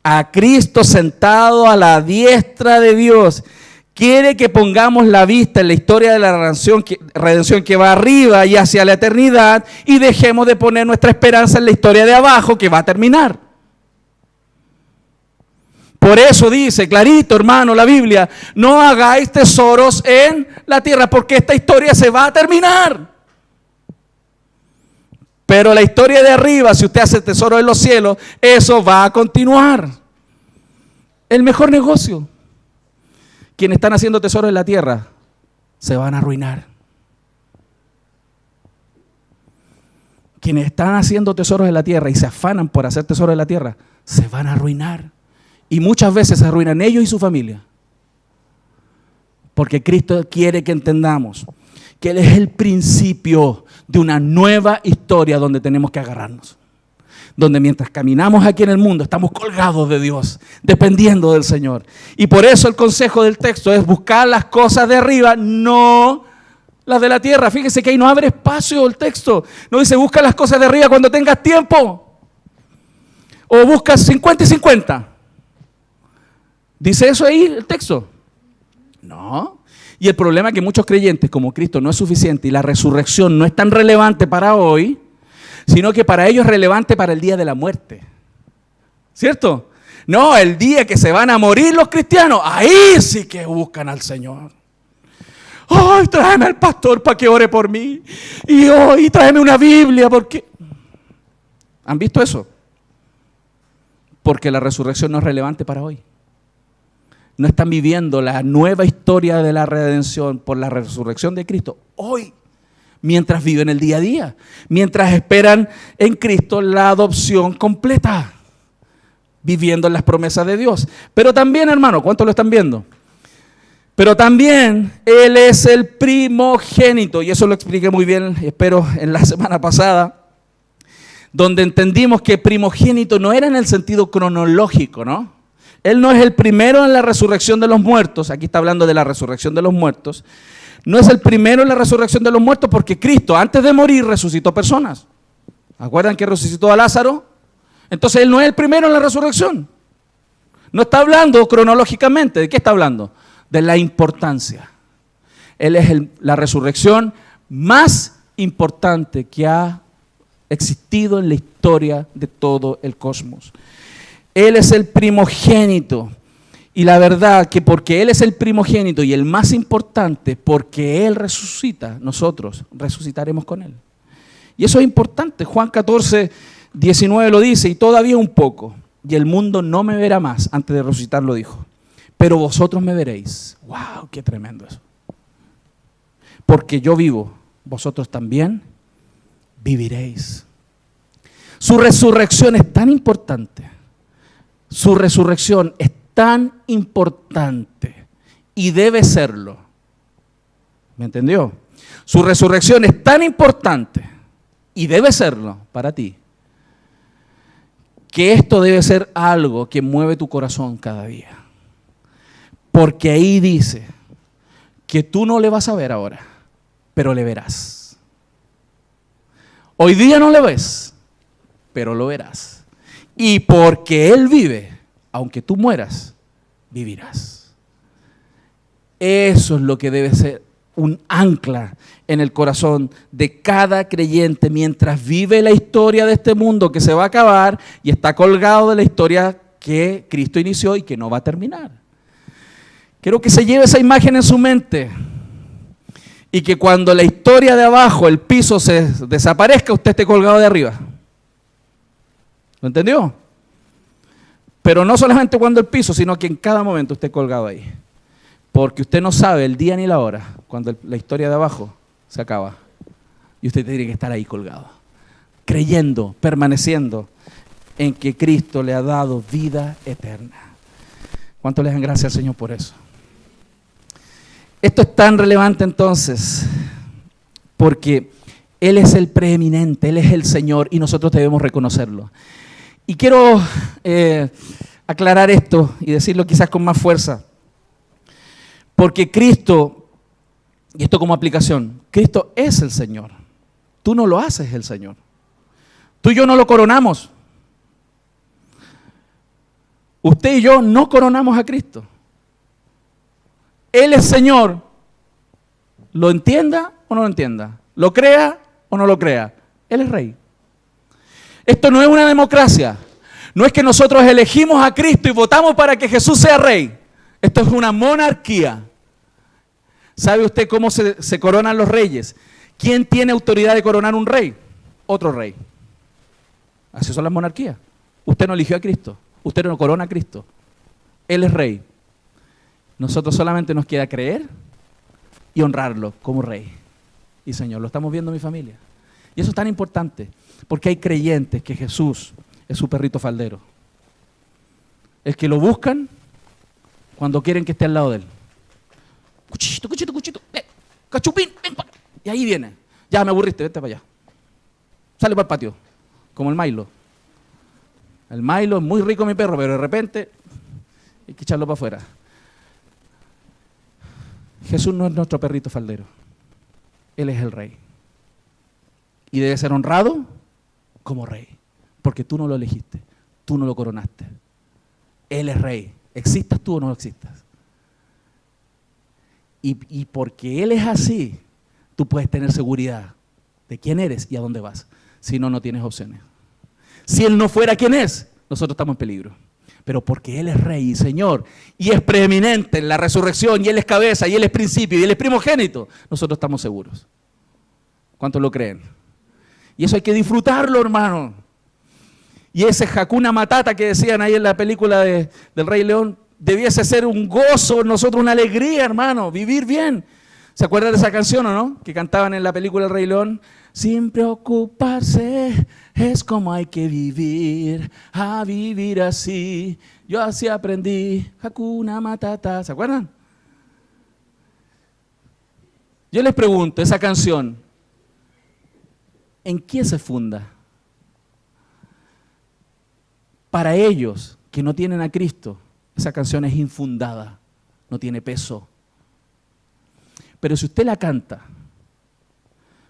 A Cristo sentado a la diestra de Dios. Quiere que pongamos la vista en la historia de la redención que va arriba y hacia la eternidad, y dejemos de poner nuestra esperanza en la historia de abajo que va a terminar. Por eso dice clarito, hermano, la Biblia: no hagáis tesoros en la tierra, porque esta historia se va a terminar. Pero la historia de arriba, si usted hace tesoro en los cielos, eso va a continuar. El mejor negocio. Quienes están haciendo tesoro en la tierra se van a arruinar. Quienes están haciendo tesoros en la tierra y se afanan por hacer tesoro en la tierra, se van a arruinar. Y muchas veces se arruinan ellos y su familia. Porque Cristo quiere que entendamos que Él es el principio de una nueva historia donde tenemos que agarrarnos. Donde mientras caminamos aquí en el mundo estamos colgados de Dios, dependiendo del Señor. Y por eso el consejo del texto es buscar las cosas de arriba, no las de la tierra. Fíjese que ahí no abre espacio el texto. No dice busca las cosas de arriba cuando tengas tiempo. O buscas 50 y 50. ¿Dice eso ahí el texto? No. Y el problema es que muchos creyentes, como Cristo no es suficiente y la resurrección no es tan relevante para hoy, sino que para ellos es relevante para el día de la muerte. ¿Cierto? No, el día que se van a morir los cristianos, ahí sí que buscan al Señor. ¡Ay, tráeme al pastor para que ore por mí! Y hoy tráeme una Biblia, porque... ¿Han visto eso? Porque la resurrección no es relevante para hoy. No están viviendo la nueva historia de la redención por la resurrección de Cristo hoy, mientras viven el día a día, mientras esperan en Cristo la adopción completa, viviendo en las promesas de Dios. Pero también, hermano, ¿cuántos lo están viendo? Pero también Él es el primogénito, y eso lo expliqué muy bien, espero, en la semana pasada, donde entendimos que primogénito no era en el sentido cronológico, ¿no? Él no es el primero en la resurrección de los muertos, aquí está hablando de la resurrección de los muertos, No es el primero en la resurrección de los muertos porque Cristo, antes de morir, resucitó personas. ¿Acuerdan que resucitó a Lázaro? Entonces Él no es el primero en la resurrección. No está hablando cronológicamente. ¿De qué está hablando? De la importancia. Él es la resurrección más importante que ha existido en la historia de todo el cosmos. Él es el primogénito. Y la verdad que porque Él es el primogénito y el más importante, porque Él resucita, nosotros resucitaremos con Él. Y eso es importante. Juan 14, 19 lo dice, y todavía un poco, y el mundo no me verá más, antes de resucitar lo dijo, pero vosotros me veréis. ¡Wow! ¡Qué tremendo eso! Porque yo vivo, vosotros también viviréis. Su resurrección es tan importante. Su resurrección es tan importante y debe serlo. ¿Me entendió? Su resurrección es tan importante y debe serlo para ti, que esto debe ser algo que mueve tu corazón cada día. Porque ahí dice que tú no le vas a ver ahora, pero le verás. Hoy día no le ves, pero lo verás. Y porque Él vive, aunque tú mueras, vivirás. Eso es lo que debe ser un ancla en el corazón de cada creyente mientras vive la historia de este mundo que se va a acabar y está colgado de la historia que Cristo inició y que no va a terminar. Quiero que se lleve esa imagen en su mente y que cuando la historia de abajo, el piso, se desaparezca, usted esté colgado de arriba. ¿Lo entendió? Pero no solamente cuando el piso, sino que en cada momento esté colgado ahí. Porque usted no sabe el día ni la hora cuando la historia de abajo se acaba. Y usted tiene que estar ahí colgado, creyendo, permaneciendo en que Cristo le ha dado vida eterna. ¿Cuánto le dan gracias al Señor por eso? Esto es tan relevante entonces, porque Él es el preeminente, Él es el Señor y nosotros debemos reconocerlo. Y quiero aclarar esto y decirlo quizás con más fuerza. Porque Cristo, y esto como aplicación, Cristo es el Señor. Tú no lo haces el Señor. Tú y yo no lo coronamos. Usted y yo no coronamos a Cristo. Él es Señor. Lo entienda o no lo entienda. Lo crea o no lo crea. Él es Rey. Esto no es una democracia. No es que nosotros elegimos a Cristo y votamos para que Jesús sea Rey. Esto es una monarquía. ¿Sabe usted cómo se coronan los reyes? ¿Quién tiene autoridad de coronar un rey? Otro rey. Así son las monarquías. Usted no eligió a Cristo. Usted no corona a Cristo. Él es Rey. Nosotros solamente nos queda creer y honrarlo como Rey y Señor. Lo estamos viendo en mi familia. Y eso es tan importante, porque hay creyentes que Jesús es su perrito faldero. El que lo buscan cuando quieren que esté al lado de él. Cuchito, cuchito, cuchito, cachupín, ven. Y ahí viene. Ya me aburriste, vete para allá. Sale para el patio, como el Milo. El Milo es muy rico mi perro, pero de repente hay que echarlo para afuera. Jesús no es nuestro perrito faldero. Él es el Rey. Y debe ser honrado como Rey. Porque tú no lo elegiste, tú no lo coronaste. Él es Rey. Existas tú o no existas. Y porque Él es así, tú puedes tener seguridad de quién eres y a dónde vas. Si no, no tienes opciones. Si Él no fuera quien es, nosotros estamos en peligro. Pero porque Él es Rey y Señor, y es preeminente en la resurrección, y Él es cabeza, y Él es principio, y Él es primogénito, nosotros estamos seguros. ¿Cuántos lo creen? Y eso hay que disfrutarlo, hermano. Y ese Hakuna Matata que decían ahí en la película del Rey León, debiese ser un gozo, nosotros una alegría, hermano, vivir bien. ¿Se acuerdan de esa canción o no? Que cantaban en la película El Rey León. Sin preocuparse es como hay que vivir, a vivir así. Yo así aprendí, Hakuna Matata. ¿Se acuerdan? Yo les pregunto, esa canción, ¿en qué se funda? Para ellos que no tienen a Cristo, esa canción es infundada, no tiene peso. Pero si usted la canta,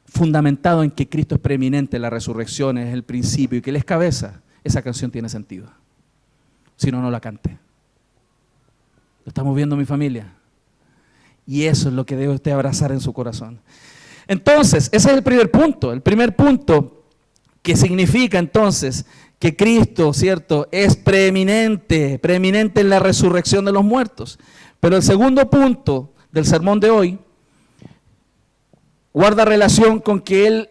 fundamentado en que Cristo es preeminente, la resurrección es el principio y que Él es cabeza, esa canción tiene sentido. Si no, no la cante. ¿Lo estamos viendo, mi familia? Y eso es lo que debe usted abrazar en su corazón. Entonces, ese es el primer punto. El primer punto que significa entonces que Cristo, ¿cierto?, es preeminente en la resurrección de los muertos. Pero el segundo punto del sermón de hoy guarda relación con que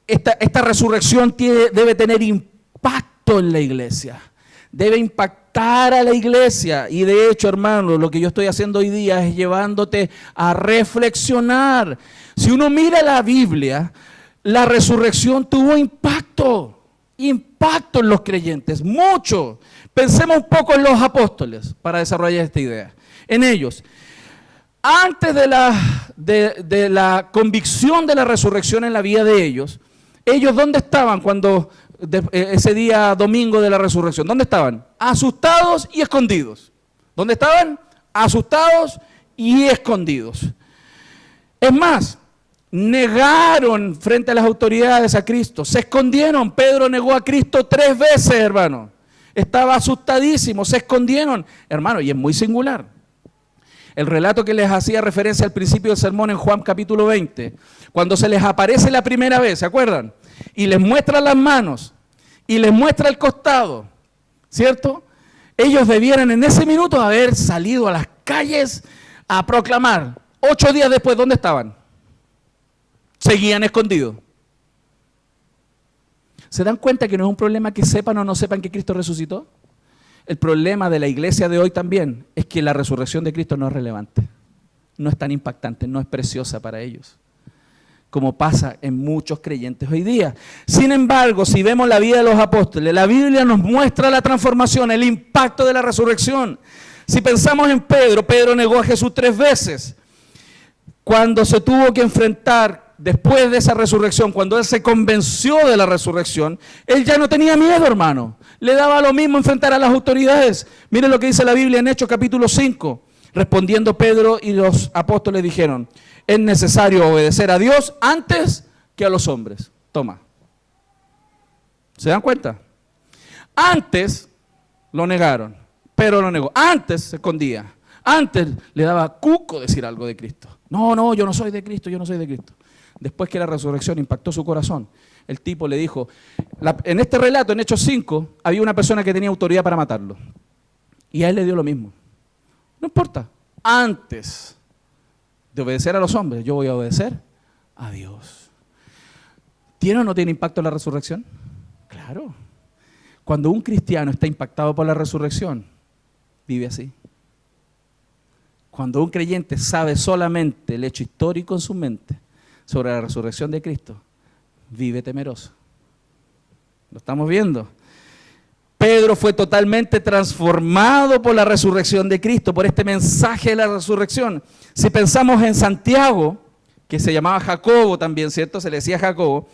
esta resurrección debe tener impacto en la iglesia. Debe impactar a la iglesia. Y de hecho, hermano, lo que yo estoy haciendo hoy día es llevándote a reflexionar. Si uno mira la Biblia, la resurrección tuvo impacto en los creyentes, mucho. Pensemos un poco en los apóstoles para desarrollar esta idea. En ellos, antes de la convicción de la resurrección en la vida de ellos, ¿dónde estaban cuando ese día domingo de la resurrección? ¿Dónde estaban? Asustados y escondidos. ¿Dónde estaban? Asustados y escondidos. Es más, negaron frente a las autoridades a Cristo, se escondieron. Pedro negó a Cristo 3 veces, hermano. Estaba asustadísimo, se escondieron. Hermano, y es muy singular. El relato que les hacía referencia al principio del sermón en Juan capítulo 20, cuando se les aparece la primera vez, ¿se acuerdan? Y les muestra las manos, y les muestra el costado, ¿cierto? Ellos debieran en ese minuto haber salido a las calles a proclamar. 8 días después, ¿dónde estaban? Seguían escondidos. ¿Se dan cuenta que no es un problema que sepan o no sepan que Cristo resucitó? El problema de la iglesia de hoy también es que la resurrección de Cristo no es relevante, no es tan impactante, no es preciosa para ellos, como pasa en muchos creyentes hoy día. Sin embargo, si vemos la vida de los apóstoles, la Biblia nos muestra la transformación, el impacto de la resurrección. Si pensamos en Pedro, Pedro negó a Jesús 3 veces. Cuando se tuvo que enfrentar después de esa resurrección, cuando él se convenció de la resurrección, él ya no tenía miedo, hermano. Le daba lo mismo enfrentar a las autoridades. Miren lo que dice la Biblia en Hechos capítulo 5. Respondiendo Pedro y los apóstoles dijeron: es necesario obedecer a Dios antes que a los hombres. Toma. ¿Se dan cuenta? Antes lo negaron. Pedro lo negó. Antes se escondía. Antes le daba cuco decir algo de Cristo. No, yo no soy de Cristo, yo no soy de Cristo. Después que la resurrección impactó su corazón, el tipo le dijo, en este relato, en Hechos 5, había una persona que tenía autoridad para matarlo. Y a él le dio lo mismo. No importa. Antes de obedecer a los hombres, yo voy a obedecer a Dios. ¿Tiene o no tiene impacto la resurrección? Claro. Cuando un cristiano está impactado por la resurrección, vive así. Cuando un creyente sabe solamente el hecho histórico en su mente sobre la resurrección de Cristo, vive temeroso. ¿Lo estamos viendo? Pedro fue totalmente transformado por la resurrección de Cristo, por este mensaje de la resurrección. Si pensamos en Santiago, que se llamaba Jacobo también, ¿cierto? Se le decía Jacobo.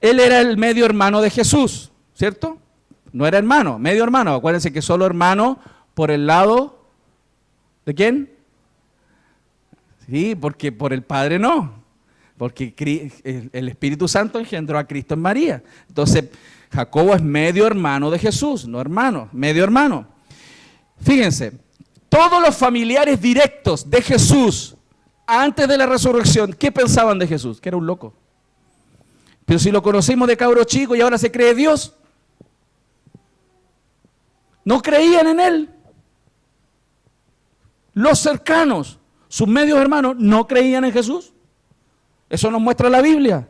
Él era el medio hermano de Jesús, ¿cierto? No era hermano, medio hermano. Acuérdense que solo hermano por el lado ¿de quién? Sí, porque por el Padre no. Porque el Espíritu Santo engendró a Cristo en María. Entonces, Jacobo es medio hermano de Jesús, no hermano, medio hermano. Fíjense, todos los familiares directos de Jesús, antes de la resurrección, ¿qué pensaban de Jesús? Que era un loco. Pero si lo conocimos de cabro chico y ahora se cree Dios, no creían en Él. Los cercanos, sus medios hermanos, no creían en Jesús. Eso nos muestra la Biblia.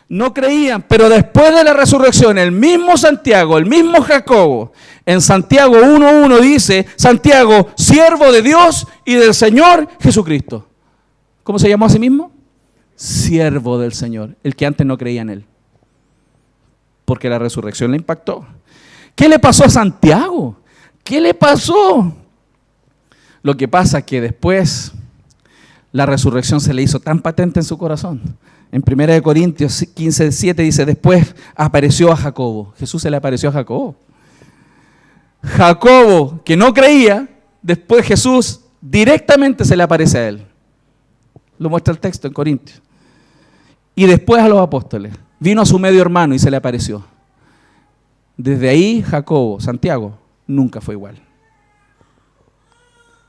No creían, pero después de la resurrección, el mismo Santiago, el mismo Jacobo, en Santiago 1:1 dice, Santiago, siervo de Dios y del Señor Jesucristo. ¿Cómo se llamó a sí mismo? Siervo del Señor, el que antes no creía en Él. Porque la resurrección le impactó. ¿Qué le pasó a Santiago? ¿Qué le pasó? Lo que pasa es que después la resurrección se le hizo tan patente en su corazón. En 1 Corintios 15:7 dice, después apareció a Jacobo. Jesús se le apareció a Jacobo. Jacobo, que no creía, después Jesús directamente se le aparece a él. lo muestra el texto en Corintios. Y después a los apóstoles. Vino a su medio hermano y se le apareció. Desde ahí, Jacobo, Santiago, nunca fue igual.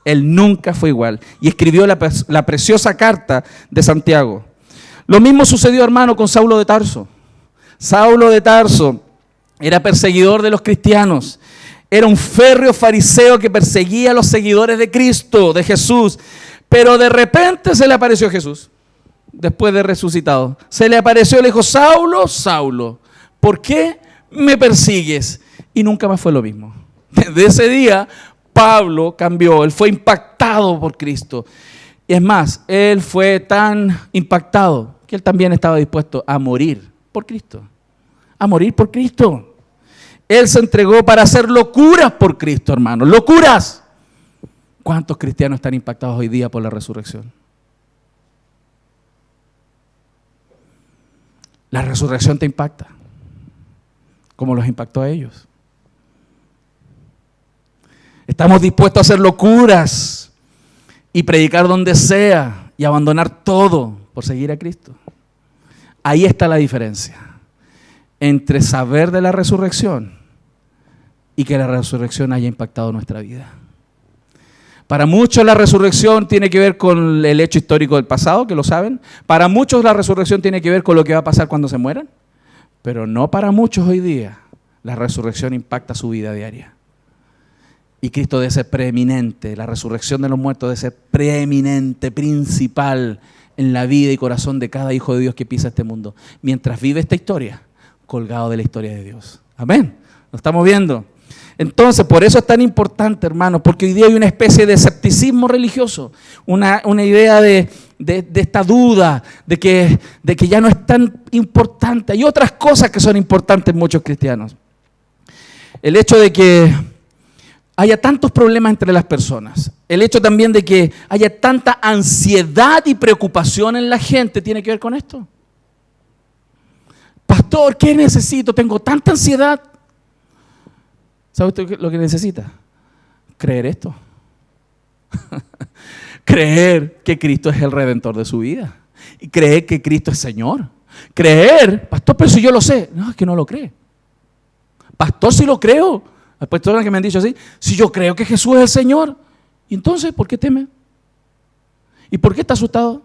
Él nunca fue igual. Y escribió la preciosa carta de Santiago. Lo mismo sucedió, hermano, con Saulo de Tarso. Saulo de Tarso era perseguidor de los cristianos. Era un férreo fariseo que perseguía a los seguidores de Cristo, de Jesús. Pero de repente se le apareció Jesús, después de resucitado. Se le apareció y le dijo, Saulo, Saulo, ¿por qué me persigues? Y nunca más fue lo mismo. Desde ese día, Pablo cambió, él fue impactado por Cristo. Y es más, él fue tan impactado que él también estaba dispuesto a morir por Cristo. A morir por Cristo. Él se entregó para hacer locuras por Cristo, hermano. ¡Locuras! ¿Cuántos cristianos están impactados hoy día por la resurrección? La resurrección te impacta, como los impactó a ellos. Estamos dispuestos a hacer locuras y predicar donde sea y abandonar todo por seguir a Cristo. Ahí está la diferencia entre saber de la resurrección y que la resurrección haya impactado nuestra vida. Para muchos la resurrección tiene que ver con el hecho histórico del pasado, que lo saben. Para muchos la resurrección tiene que ver con lo que va a pasar cuando se mueran. Pero no para muchos hoy día. La resurrección impacta su vida diaria. Y Cristo debe ser preeminente. La resurrección de los muertos debe ser preeminente, principal en la vida y corazón de cada hijo de Dios que pisa este mundo. Mientras vive esta historia, colgado de la historia de Dios. Amén. ¿Lo estamos viendo? Entonces, por eso es tan importante, hermanos, porque hoy día hay una especie de escepticismo religioso, una idea de esta duda, de que ya no es tan importante. Hay otras cosas que son importantes en muchos cristianos. El hecho de que haya tantos problemas entre las personas, el hecho también de que haya tanta ansiedad y preocupación en la gente, tiene que ver con esto. Pastor, ¿qué necesito? Tengo tanta ansiedad. ¿Sabe usted lo que necesita? Creer esto. Creer que Cristo es el Redentor de su vida. Y creer que Cristo es Señor. Creer, pastor, pero si yo lo sé. No, es que no lo cree. Pastor, si lo creo. Hay personas que me han dicho así. Si yo creo que Jesús es el Señor. ¿Y entonces por qué teme? ¿Y por qué está asustado?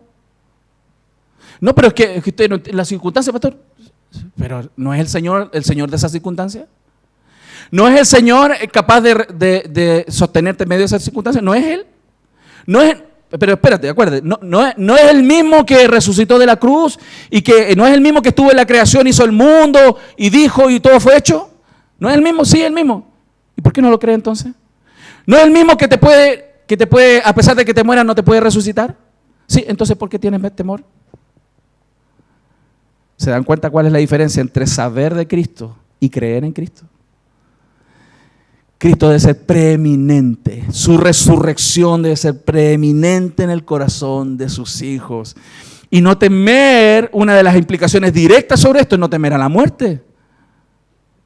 No, pero es que usted, no, la circunstancia, pastor. Pero ¿no es el Señor de esa circunstancia? ¿No es el Señor capaz de sostenerte en medio de esas circunstancias? ¿No es Él? No es, pero espérate, acuérdate, no es el mismo que resucitó de la cruz y que no es el mismo que estuvo en la creación, hizo el mundo y dijo y todo fue hecho. ¿No es el mismo? Sí, el mismo. ¿Y por qué no lo cree entonces? ¿No es el mismo que te puede, a pesar de que te mueras, no te puede resucitar? Sí, entonces ¿por qué tienes temor? ¿Se dan cuenta cuál es la diferencia entre saber de Cristo y creer en Cristo? Cristo debe ser preeminente, su resurrección debe ser preeminente en el corazón de sus hijos. Y no temer, una de las implicaciones directas sobre esto es no temer a la muerte.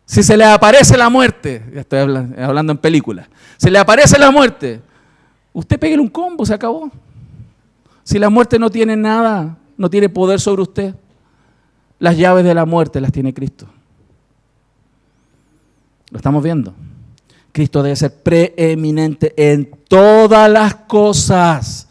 Si se le aparece la muerte, ya estoy hablando en película, se le aparece la muerte, usted pégale un combo, se acabó. Si la muerte no tiene nada, no tiene poder sobre usted, las llaves de la muerte las tiene Cristo. ¿Lo estamos viendo? Cristo debe ser preeminente en todas las cosas.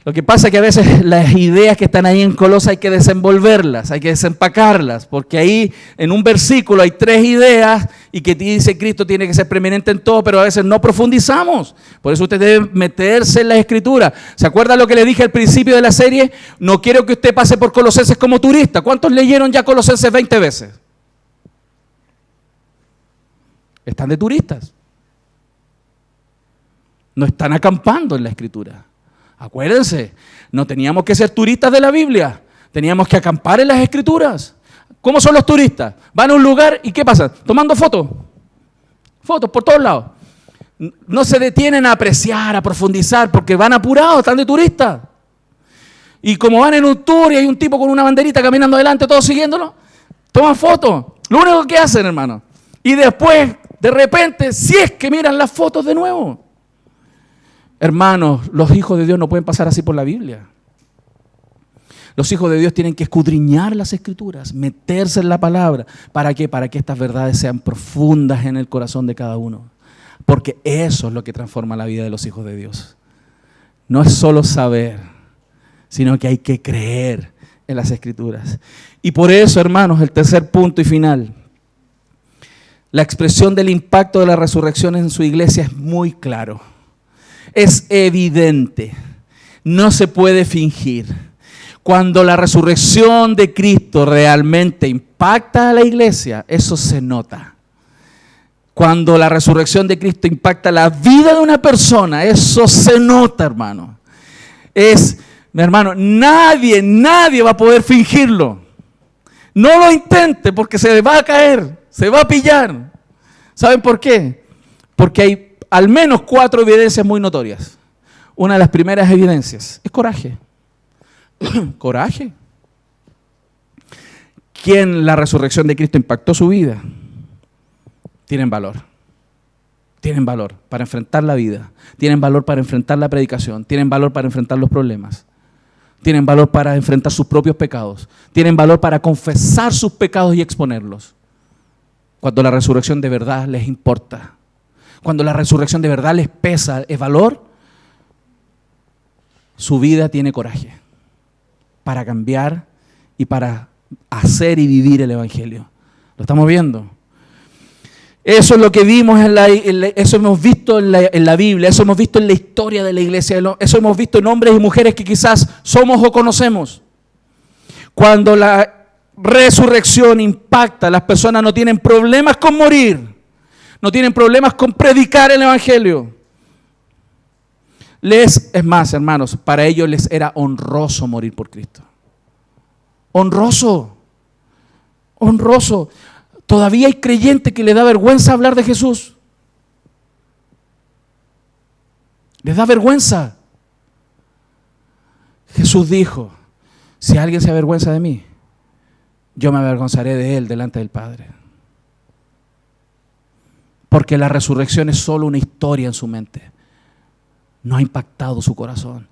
Lo que pasa es que a veces las ideas que están ahí en Colosas hay que desenvolverlas, hay que desempacarlas, porque ahí en un versículo hay 3 ideas y que dice Cristo tiene que ser preeminente en todo, pero a veces no profundizamos. Por eso usted debe meterse en la Escritura. ¿Se acuerda lo que le dije al principio de la serie? No quiero que usted pase por Colosenses como turista. ¿Cuántos leyeron ya Colosenses 20 veces? Están de turistas. No están acampando en la Escritura. Acuérdense, no teníamos que ser turistas de la Biblia. Teníamos que acampar en las Escrituras. ¿Cómo son los turistas? Van a un lugar y ¿qué pasa? Tomando fotos. Fotos por todos lados. No se detienen a apreciar, a profundizar, porque van apurados, están de turistas. Y como van en un tour y hay un tipo con una banderita caminando adelante, todos siguiéndolo, toman fotos. Lo único que hacen, hermano. Y después, de repente, si es que miran las fotos de nuevo. Hermanos, los hijos de Dios no pueden pasar así por la Biblia. Los hijos de Dios tienen que escudriñar las Escrituras, meterse en la palabra. ¿Para qué? Para que estas verdades sean profundas en el corazón de cada uno. Porque eso es lo que transforma la vida de los hijos de Dios. No es solo saber, sino que hay que creer en las Escrituras. Y por eso, hermanos, el tercer punto y final. La expresión del impacto de la resurrección en su iglesia es muy claro. Es evidente. No se puede fingir. Cuando la resurrección de Cristo realmente impacta a la iglesia, eso se nota. Cuando la resurrección de Cristo impacta la vida de una persona, eso se nota, hermano. Mi hermano, nadie va a poder fingirlo. No lo intente porque se va a caer, se va a pillar. ¿Saben por qué? Porque hay al menos 4 evidencias muy notorias. Una de las primeras evidencias es coraje. Coraje. ¿Quién la resurrección de Cristo impactó su vida? Tienen valor. Tienen valor para enfrentar la vida. Tienen valor para enfrentar la predicación. Tienen valor para enfrentar los problemas. Tienen valor para enfrentar sus propios pecados. Tienen valor para confesar sus pecados y exponerlos. Cuando la resurrección de verdad les importa. Cuando la resurrección de verdad les pesa, es valor. Su vida tiene coraje para cambiar y para hacer y vivir el Evangelio. ¿Lo estamos viendo? Eso es lo que vimos, eso hemos visto en la Biblia, eso hemos visto en la historia de la iglesia, eso hemos visto en hombres y mujeres que quizás somos o conocemos. Cuando la resurrección impacta, las personas no tienen problemas con morir, no tienen problemas con predicar el Evangelio. Es más, hermanos, para ellos les era honroso morir por Cristo. Honroso. Honroso. Todavía hay creyentes que les da vergüenza hablar de Jesús. Les da vergüenza. Jesús dijo, si alguien se avergüenza de mí, yo me avergonzaré de él delante del Padre. Porque la resurrección es solo una historia en su mente. No ha impactado su corazón.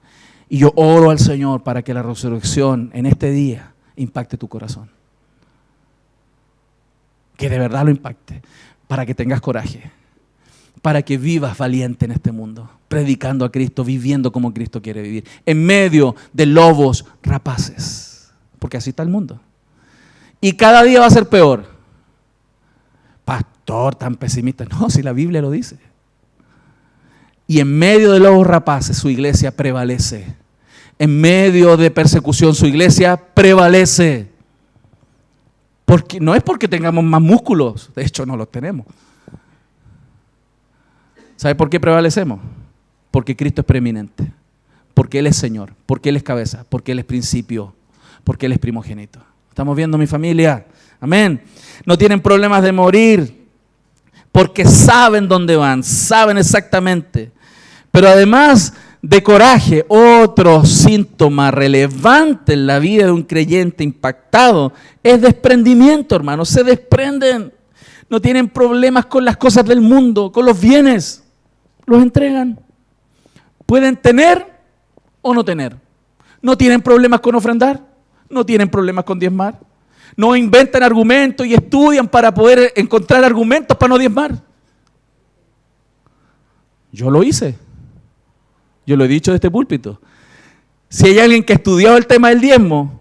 Y yo oro al Señor para que la resurrección en este día impacte tu corazón. Que de verdad lo impacte, para que tengas coraje, para que vivas valiente en este mundo, predicando a Cristo, viviendo como Cristo quiere vivir, en medio de lobos rapaces, porque así está el mundo. Y cada día va a ser peor. Pastor, tan pesimista. No, si la Biblia lo dice. Y en medio de lobos rapaces su iglesia prevalece. En medio de persecución su iglesia prevalece. Porque, no es porque tengamos más músculos, de hecho no los tenemos. ¿Sabe por qué prevalecemos? Porque Cristo es preeminente, porque Él es Señor, porque Él es cabeza, porque Él es principio, porque Él es primogénito. ¿Estamos viendo, mi familia? Amén. No tienen problemas de morir, porque saben dónde van, saben exactamente. Pero además de coraje, otro síntoma relevante en la vida de un creyente impactado es desprendimiento, hermanos. Se desprenden, no tienen problemas con las cosas del mundo, con los bienes, los entregan. Pueden tener o no tener. No tienen problemas con ofrendar, no tienen problemas con diezmar. No inventan argumentos y estudian para poder encontrar argumentos para no diezmar. Yo lo hice. Yo lo he dicho de este púlpito. Si hay alguien que ha estudiado el tema del diezmo,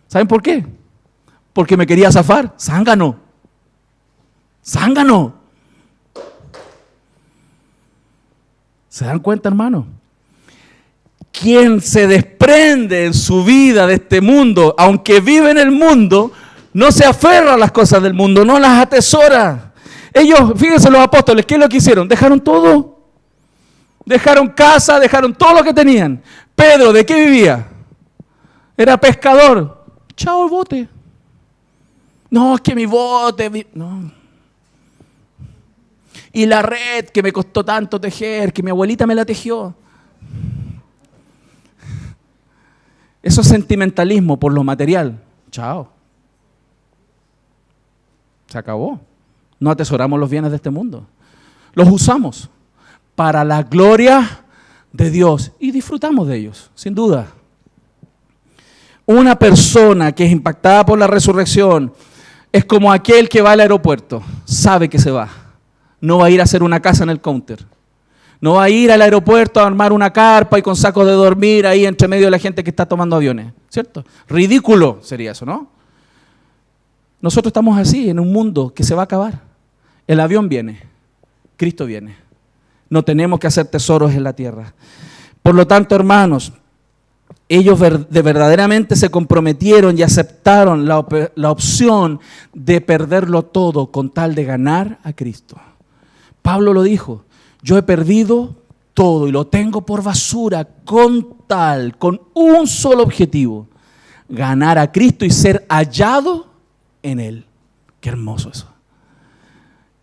¿saben por qué? Porque me quería zafar. Zángano. Zángano. ¿Se dan cuenta, hermano? Quien se desprende en su vida de este mundo, aunque vive en el mundo, no se aferra a las cosas del mundo, no las atesora. Ellos, fíjense los apóstoles, ¿qué es lo que hicieron? Dejaron todo. Dejaron casa, dejaron todo lo que tenían. Pedro, ¿de qué vivía? Era pescador. Chao el bote. No, es que mi bote... No. Y la red que me costó tanto tejer, que mi abuelita me la tejió. Eso es sentimentalismo por lo material. Chao. Se acabó. No atesoramos los bienes de este mundo. Los usamos para la gloria de Dios y disfrutamos de ellos, sin duda. Una persona que es impactada por la resurrección es como aquel que va al aeropuerto, sabe que se va. No va a ir a hacer una casa en el counter. No va a ir al aeropuerto a armar una carpa y con sacos de dormir ahí entre medio de la gente que está tomando aviones, ¿cierto? Ridículo sería eso, ¿no? Nosotros estamos así en un mundo que se va a acabar. El avión viene, Cristo viene. No tenemos que hacer tesoros en la tierra. Por lo tanto, hermanos, ellos verdaderamente se comprometieron y aceptaron la opción de perderlo todo con tal de ganar a Cristo. Pablo lo dijo, yo he perdido todo y lo tengo por basura con un solo objetivo, ganar a Cristo y ser hallado en Él. Qué hermoso eso.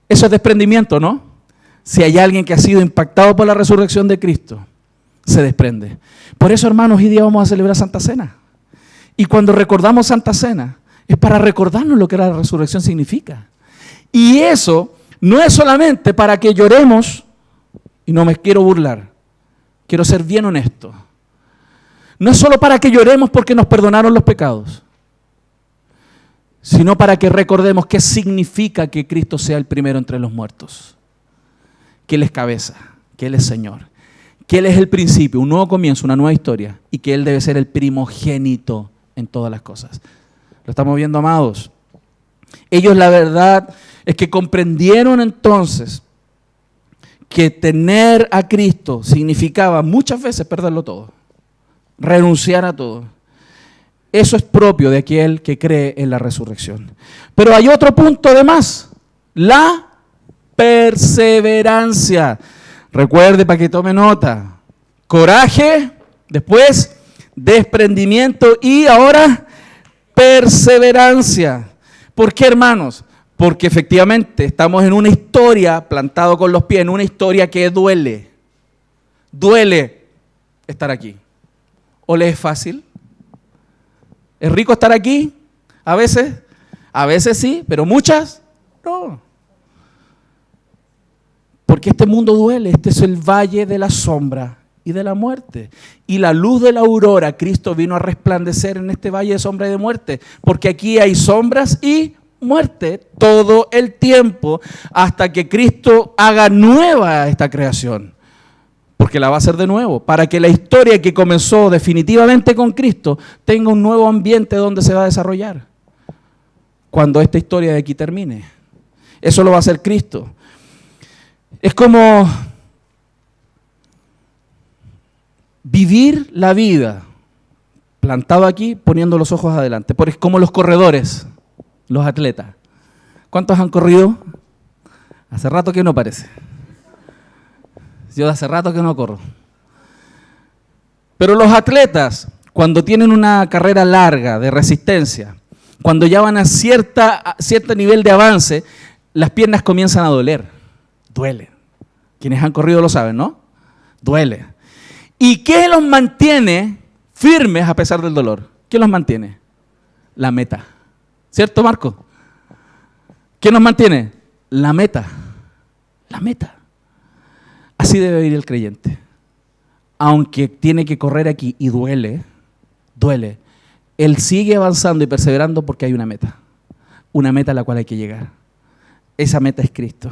Eso es desprendimiento, ¿no? Si hay alguien que ha sido impactado por la resurrección de Cristo, se desprende. Por eso, hermanos, hoy día vamos a celebrar Santa Cena. Y cuando recordamos Santa Cena, es para recordarnos lo que la resurrección significa. Y eso no es solamente para que lloremos, y no me quiero burlar, quiero ser bien honesto. No es solo para que lloremos porque nos perdonaron los pecados, sino para que recordemos qué significa que Cristo sea el primero entre los muertos. Que Él es cabeza, que Él es Señor, que Él es el principio, un nuevo comienzo, una nueva historia, y que Él debe ser el primogénito en todas las cosas. ¿Lo estamos viendo, amados? Ellos, la verdad, es que comprendieron entonces que tener a Cristo significaba muchas veces perderlo todo, renunciar a todo. Eso es propio de aquel que cree en la resurrección. Pero hay otro punto además, la perseverancia. Recuerde para que tome nota. Coraje, después desprendimiento y ahora perseverancia. ¿Por qué, hermanos? Porque efectivamente estamos en una historia, plantado con los pies, en una historia que duele. Duele estar aquí. ¿O le es fácil? ¿Es rico estar aquí? A veces sí, pero muchas no. Porque este mundo duele, este es el valle de la sombra y de la muerte. Y la luz de la aurora, Cristo vino a resplandecer en este valle de sombra y de muerte, porque aquí hay sombras y muerte todo el tiempo hasta que Cristo haga nueva esta creación. Porque la va a hacer de nuevo, para que la historia que comenzó definitivamente con Cristo tenga un nuevo ambiente donde se va a desarrollar. Cuando esta historia de aquí termine. Eso lo va a hacer Cristo. Es como vivir la vida plantado aquí, poniendo los ojos adelante. Es como los corredores, los atletas. ¿Cuántos han corrido? Hace rato que no parece. Yo hace rato que no corro. Pero los atletas, cuando tienen una carrera larga de resistencia, cuando ya van a cierto nivel de avance, las piernas comienzan a doler. Duele. Quienes han corrido lo saben, ¿no? Duele. ¿Y qué los mantiene firmes a pesar del dolor? ¿Qué los mantiene? La meta. ¿Cierto, Marco? ¿Qué nos mantiene? La meta. La meta. Así debe vivir el creyente. Aunque tiene que correr aquí y duele, él sigue avanzando y perseverando porque hay una meta a la cual hay que llegar. Esa meta es Cristo.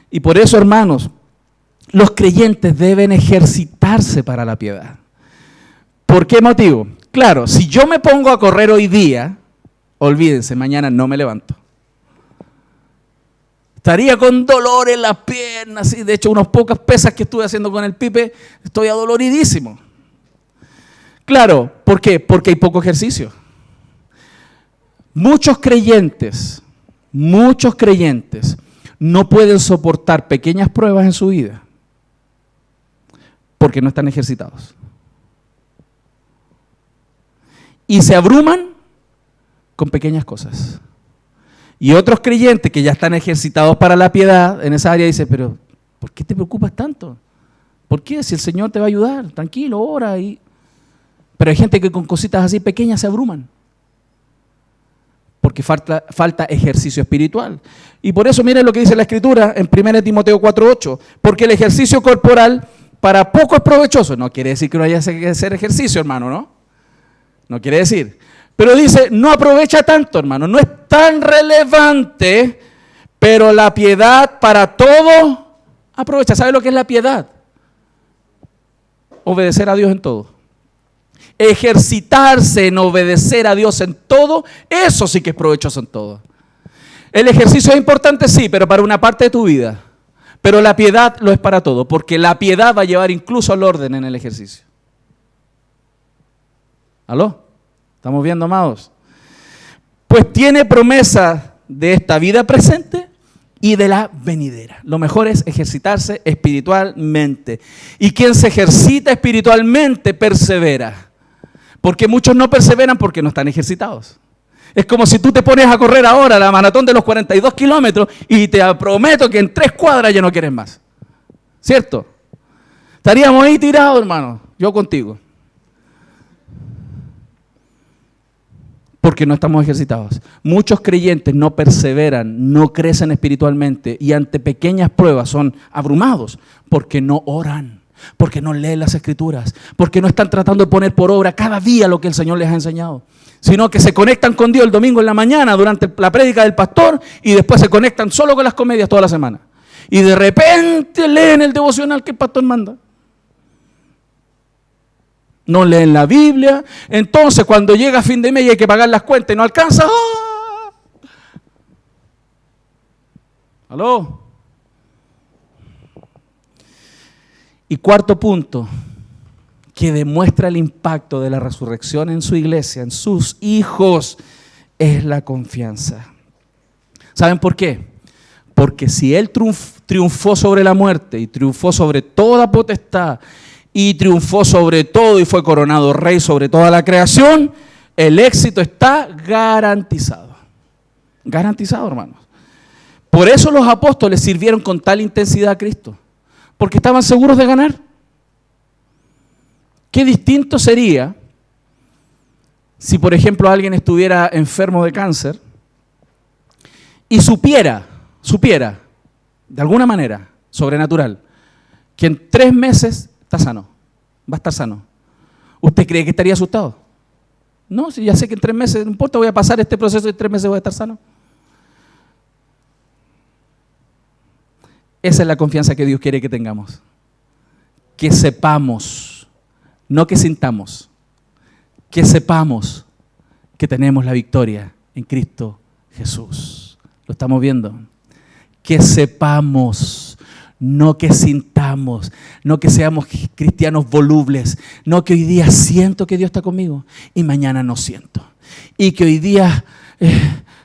Y por eso, hermanos, los creyentes deben ejercitarse para la piedad. ¿Por qué motivo? Claro, si yo me pongo a correr hoy día, olvídense, mañana no me levanto. Estaría con dolor en las piernas, y de hecho unas pocas pesas que estuve haciendo con el Pipe, estoy adoloridísimo. Claro, ¿por qué? Porque hay poco ejercicio. Muchos creyentes no pueden soportar pequeñas pruebas en su vida porque no están ejercitados. Y se abruman con pequeñas cosas. Y otros creyentes que ya están ejercitados para la piedad en esa área dicen, pero ¿por qué te preocupas tanto? ¿Por qué? Si el Señor te va a ayudar, tranquilo, ora. Pero hay gente que con cositas así pequeñas se abruman. Porque falta ejercicio espiritual. Y por eso miren lo que dice la Escritura en 1 Timoteo 4:8. Porque el ejercicio corporal para poco es provechoso. No quiere decir que no haya que hacer ejercicio, hermano, ¿no? No quiere decir. Pero dice, no aprovecha tanto, hermano. No es tan relevante, pero la piedad para todo aprovecha. ¿Sabe lo que es la piedad? Obedecer a Dios en todo. Ejercitarse en obedecer a Dios en todo, eso sí que es provechoso en todo. El ejercicio es importante, sí, pero para una parte de tu vida. Pero la piedad lo es para todo, porque la piedad va a llevar incluso al orden en el ejercicio. ¿Aló? ¿Estamos viendo, amados? Pues tiene promesa de esta vida presente y de la venidera. Lo mejor es ejercitarse espiritualmente. Y quien se ejercita espiritualmente persevera. Porque muchos no perseveran porque no están ejercitados. Es como si tú te pones a correr ahora la maratón de los 42 kilómetros y te prometo que en 3 cuadras ya no quieres más. ¿Cierto? Estaríamos ahí tirados, hermano. Yo contigo. Porque no estamos ejercitados. Muchos creyentes no perseveran, no crecen espiritualmente y ante pequeñas pruebas son abrumados porque no oran, porque no leen las Escrituras, porque no están tratando de poner por obra cada día lo que el Señor les ha enseñado, sino que se conectan con Dios el domingo en la mañana durante la prédica del pastor y después se conectan solo con las comedias toda la semana. Y de repente leen el devocional que el pastor manda. No leen la Biblia. Entonces, cuando llega fin de mes y hay que pagar las cuentas y no alcanza. ¡Oh! ¿Aló? Y cuarto punto, que demuestra el impacto de la resurrección en su iglesia, en sus hijos, es la confianza. ¿Saben por qué? Porque si Él triunfó sobre la muerte y triunfó sobre toda potestad, y triunfó sobre todo y fue coronado rey sobre toda la creación, el éxito está garantizado. Garantizado, hermanos. Por eso los apóstoles sirvieron con tal intensidad a Cristo, porque estaban seguros de ganar. Qué distinto sería si, por ejemplo, alguien estuviera enfermo de cáncer y supiera, de alguna manera, sobrenatural, que en 3 meses está sano, va a estar sano. ¿Usted cree que estaría asustado? No, si ya sé que en 3 meses, no importa, voy a pasar este proceso y en 3 meses voy a estar sano. Esa es la confianza que Dios quiere que tengamos. Que sepamos, no que sintamos, que sepamos que tenemos la victoria en Cristo Jesús. ¿Lo estamos viendo? Que sepamos, no que sintamos, no que seamos cristianos volubles, no que hoy día siento que Dios está conmigo y mañana no siento. Y que hoy día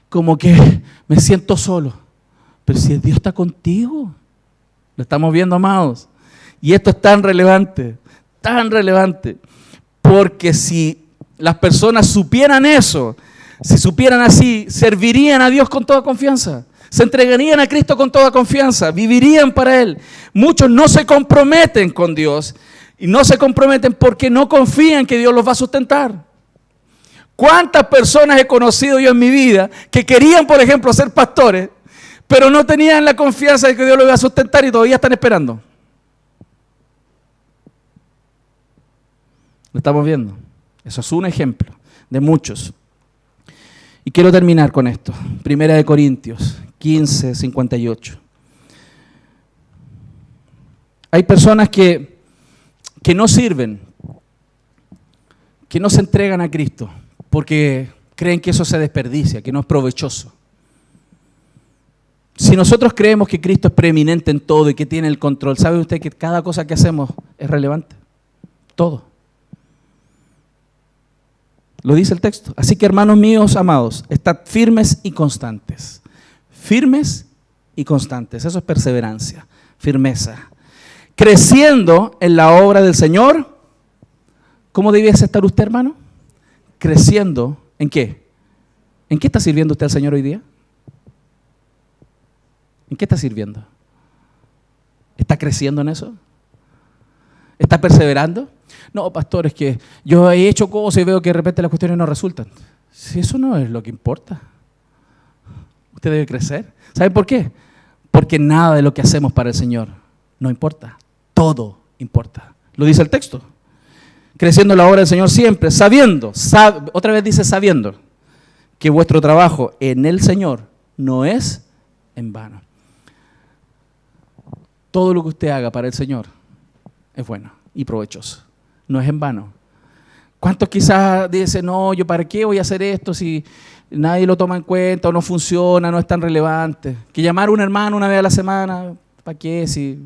como que me siento solo. Pero si Dios está contigo, lo estamos viendo, amados. Y esto es tan relevante, porque si las personas supieran eso, si supieran así, servirían a Dios con toda confianza. Se entregarían a Cristo con toda confianza, vivirían para Él. Muchos no se comprometen con Dios y no se comprometen porque no confían que Dios los va a sustentar. ¿Cuántas personas he conocido yo en mi vida que querían, por ejemplo, ser pastores, pero no tenían la confianza de que Dios los iba a sustentar y todavía están esperando? Lo estamos viendo. Eso es un ejemplo de muchos. Y quiero terminar con esto. 1 Corintios 15, 58. Hay personas que no sirven, que no se entregan a Cristo, porque creen que eso se desperdicia, que no es provechoso. Si nosotros creemos que Cristo es preeminente en todo y que tiene el control, ¿sabe usted que cada cosa que hacemos es relevante? Todo. Lo dice el texto. Así que, hermanos míos amados, estad firmes y constantes. Firmes y constantes. Eso es perseverancia, firmeza. Creciendo en la obra del Señor. ¿Cómo debiese estar usted, hermano? Creciendo. ¿En qué? ¿En qué está sirviendo usted al Señor hoy día? ¿En qué está sirviendo? ¿Está creciendo en eso? ¿Está perseverando? No, pastor, es que yo he hecho cosas y veo que de repente las cuestiones no resultan. Si eso no es lo que importa. Usted debe crecer. ¿Sabe por qué? Porque nada de lo que hacemos para el Señor no importa. Todo importa. Lo dice el texto. creciendo en la obra del Señor siempre, sabiendo, otra vez dice sabiendo, que vuestro trabajo en el Señor no es en vano. Todo lo que usted haga para el Señor es bueno y provechoso, no es en vano. ¿Cuántos quizás dicen, no, yo para qué voy a hacer esto si nadie lo toma en cuenta o no funciona, no es tan relevante? Que llamar a un hermano una vez a la semana, ¿para qué? Si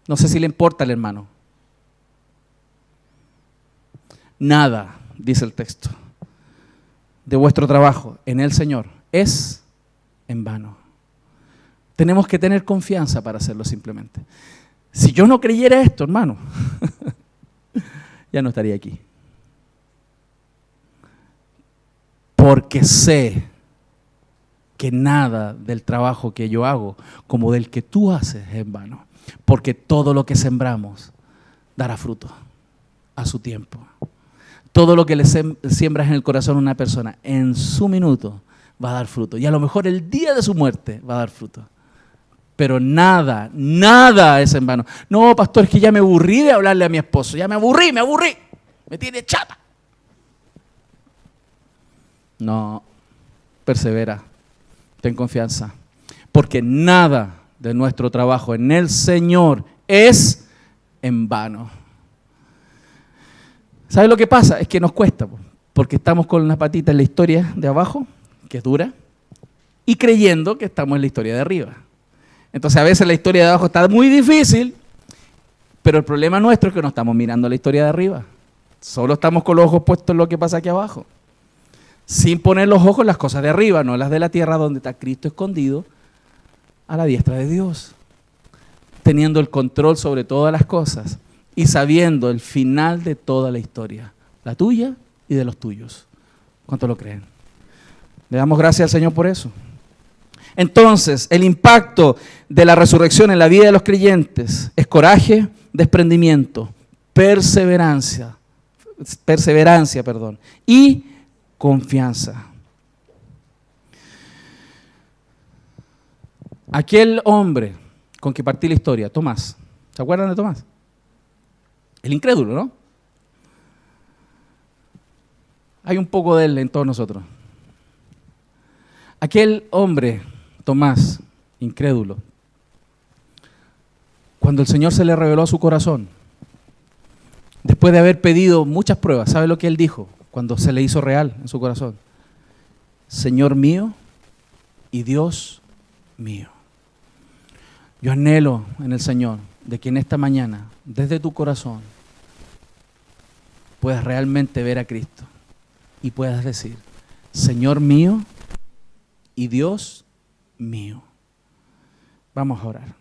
no sé si le importa al hermano. Nada, dice el texto, de vuestro trabajo en el Señor es en vano. Tenemos que tener confianza para hacerlo simplemente. Si yo no creyera esto, hermano, ya no estaría aquí. Porque sé que nada del trabajo que yo hago, como del que tú haces, es en vano. Porque todo lo que sembramos dará fruto a su tiempo. Todo lo que le siembras en el corazón a una persona, en su minuto, va a dar fruto. Y a lo mejor el día de su muerte va a dar fruto. Pero nada, nada es en vano. No, pastor, es que ya me aburrí de hablarle a mi esposo. Ya me aburrí. Me tiene chata. No, persevera, ten confianza. Porque nada de nuestro trabajo en el Señor es en vano. ¿Sabe lo que pasa? Es que nos cuesta, porque estamos con la patita en la historia de abajo, que es dura, y creyendo que estamos en la historia de arriba. Entonces a veces la historia de abajo está muy difícil, pero el problema nuestro es que no estamos mirando la historia de arriba. Solo estamos con los ojos puestos en lo que pasa aquí abajo. Sin poner los ojos en las cosas de arriba, no las de la tierra donde está Cristo escondido a la diestra de Dios. Teniendo el control sobre todas las cosas y sabiendo el final de toda la historia, la tuya y de los tuyos. ¿Cuánto lo creen? Le damos gracias al Señor por eso. Entonces, el impacto de la resurrección en la vida de los creyentes es coraje, desprendimiento, perseverancia, y confianza. Aquel hombre con que partí la historia, Tomás, ¿se acuerdan de Tomás? El incrédulo, ¿no? Hay un poco de él en todos nosotros. Aquel hombre, Tomás, incrédulo, cuando el Señor se le reveló a su corazón, después de haber pedido muchas pruebas, ¿sabe lo que él dijo cuando se le hizo real en su corazón? Señor mío y Dios mío. Yo anhelo en el Señor de que en esta mañana, desde tu corazón, puedas realmente ver a Cristo y puedas decir, Señor mío y Dios mío. Vamos a orar.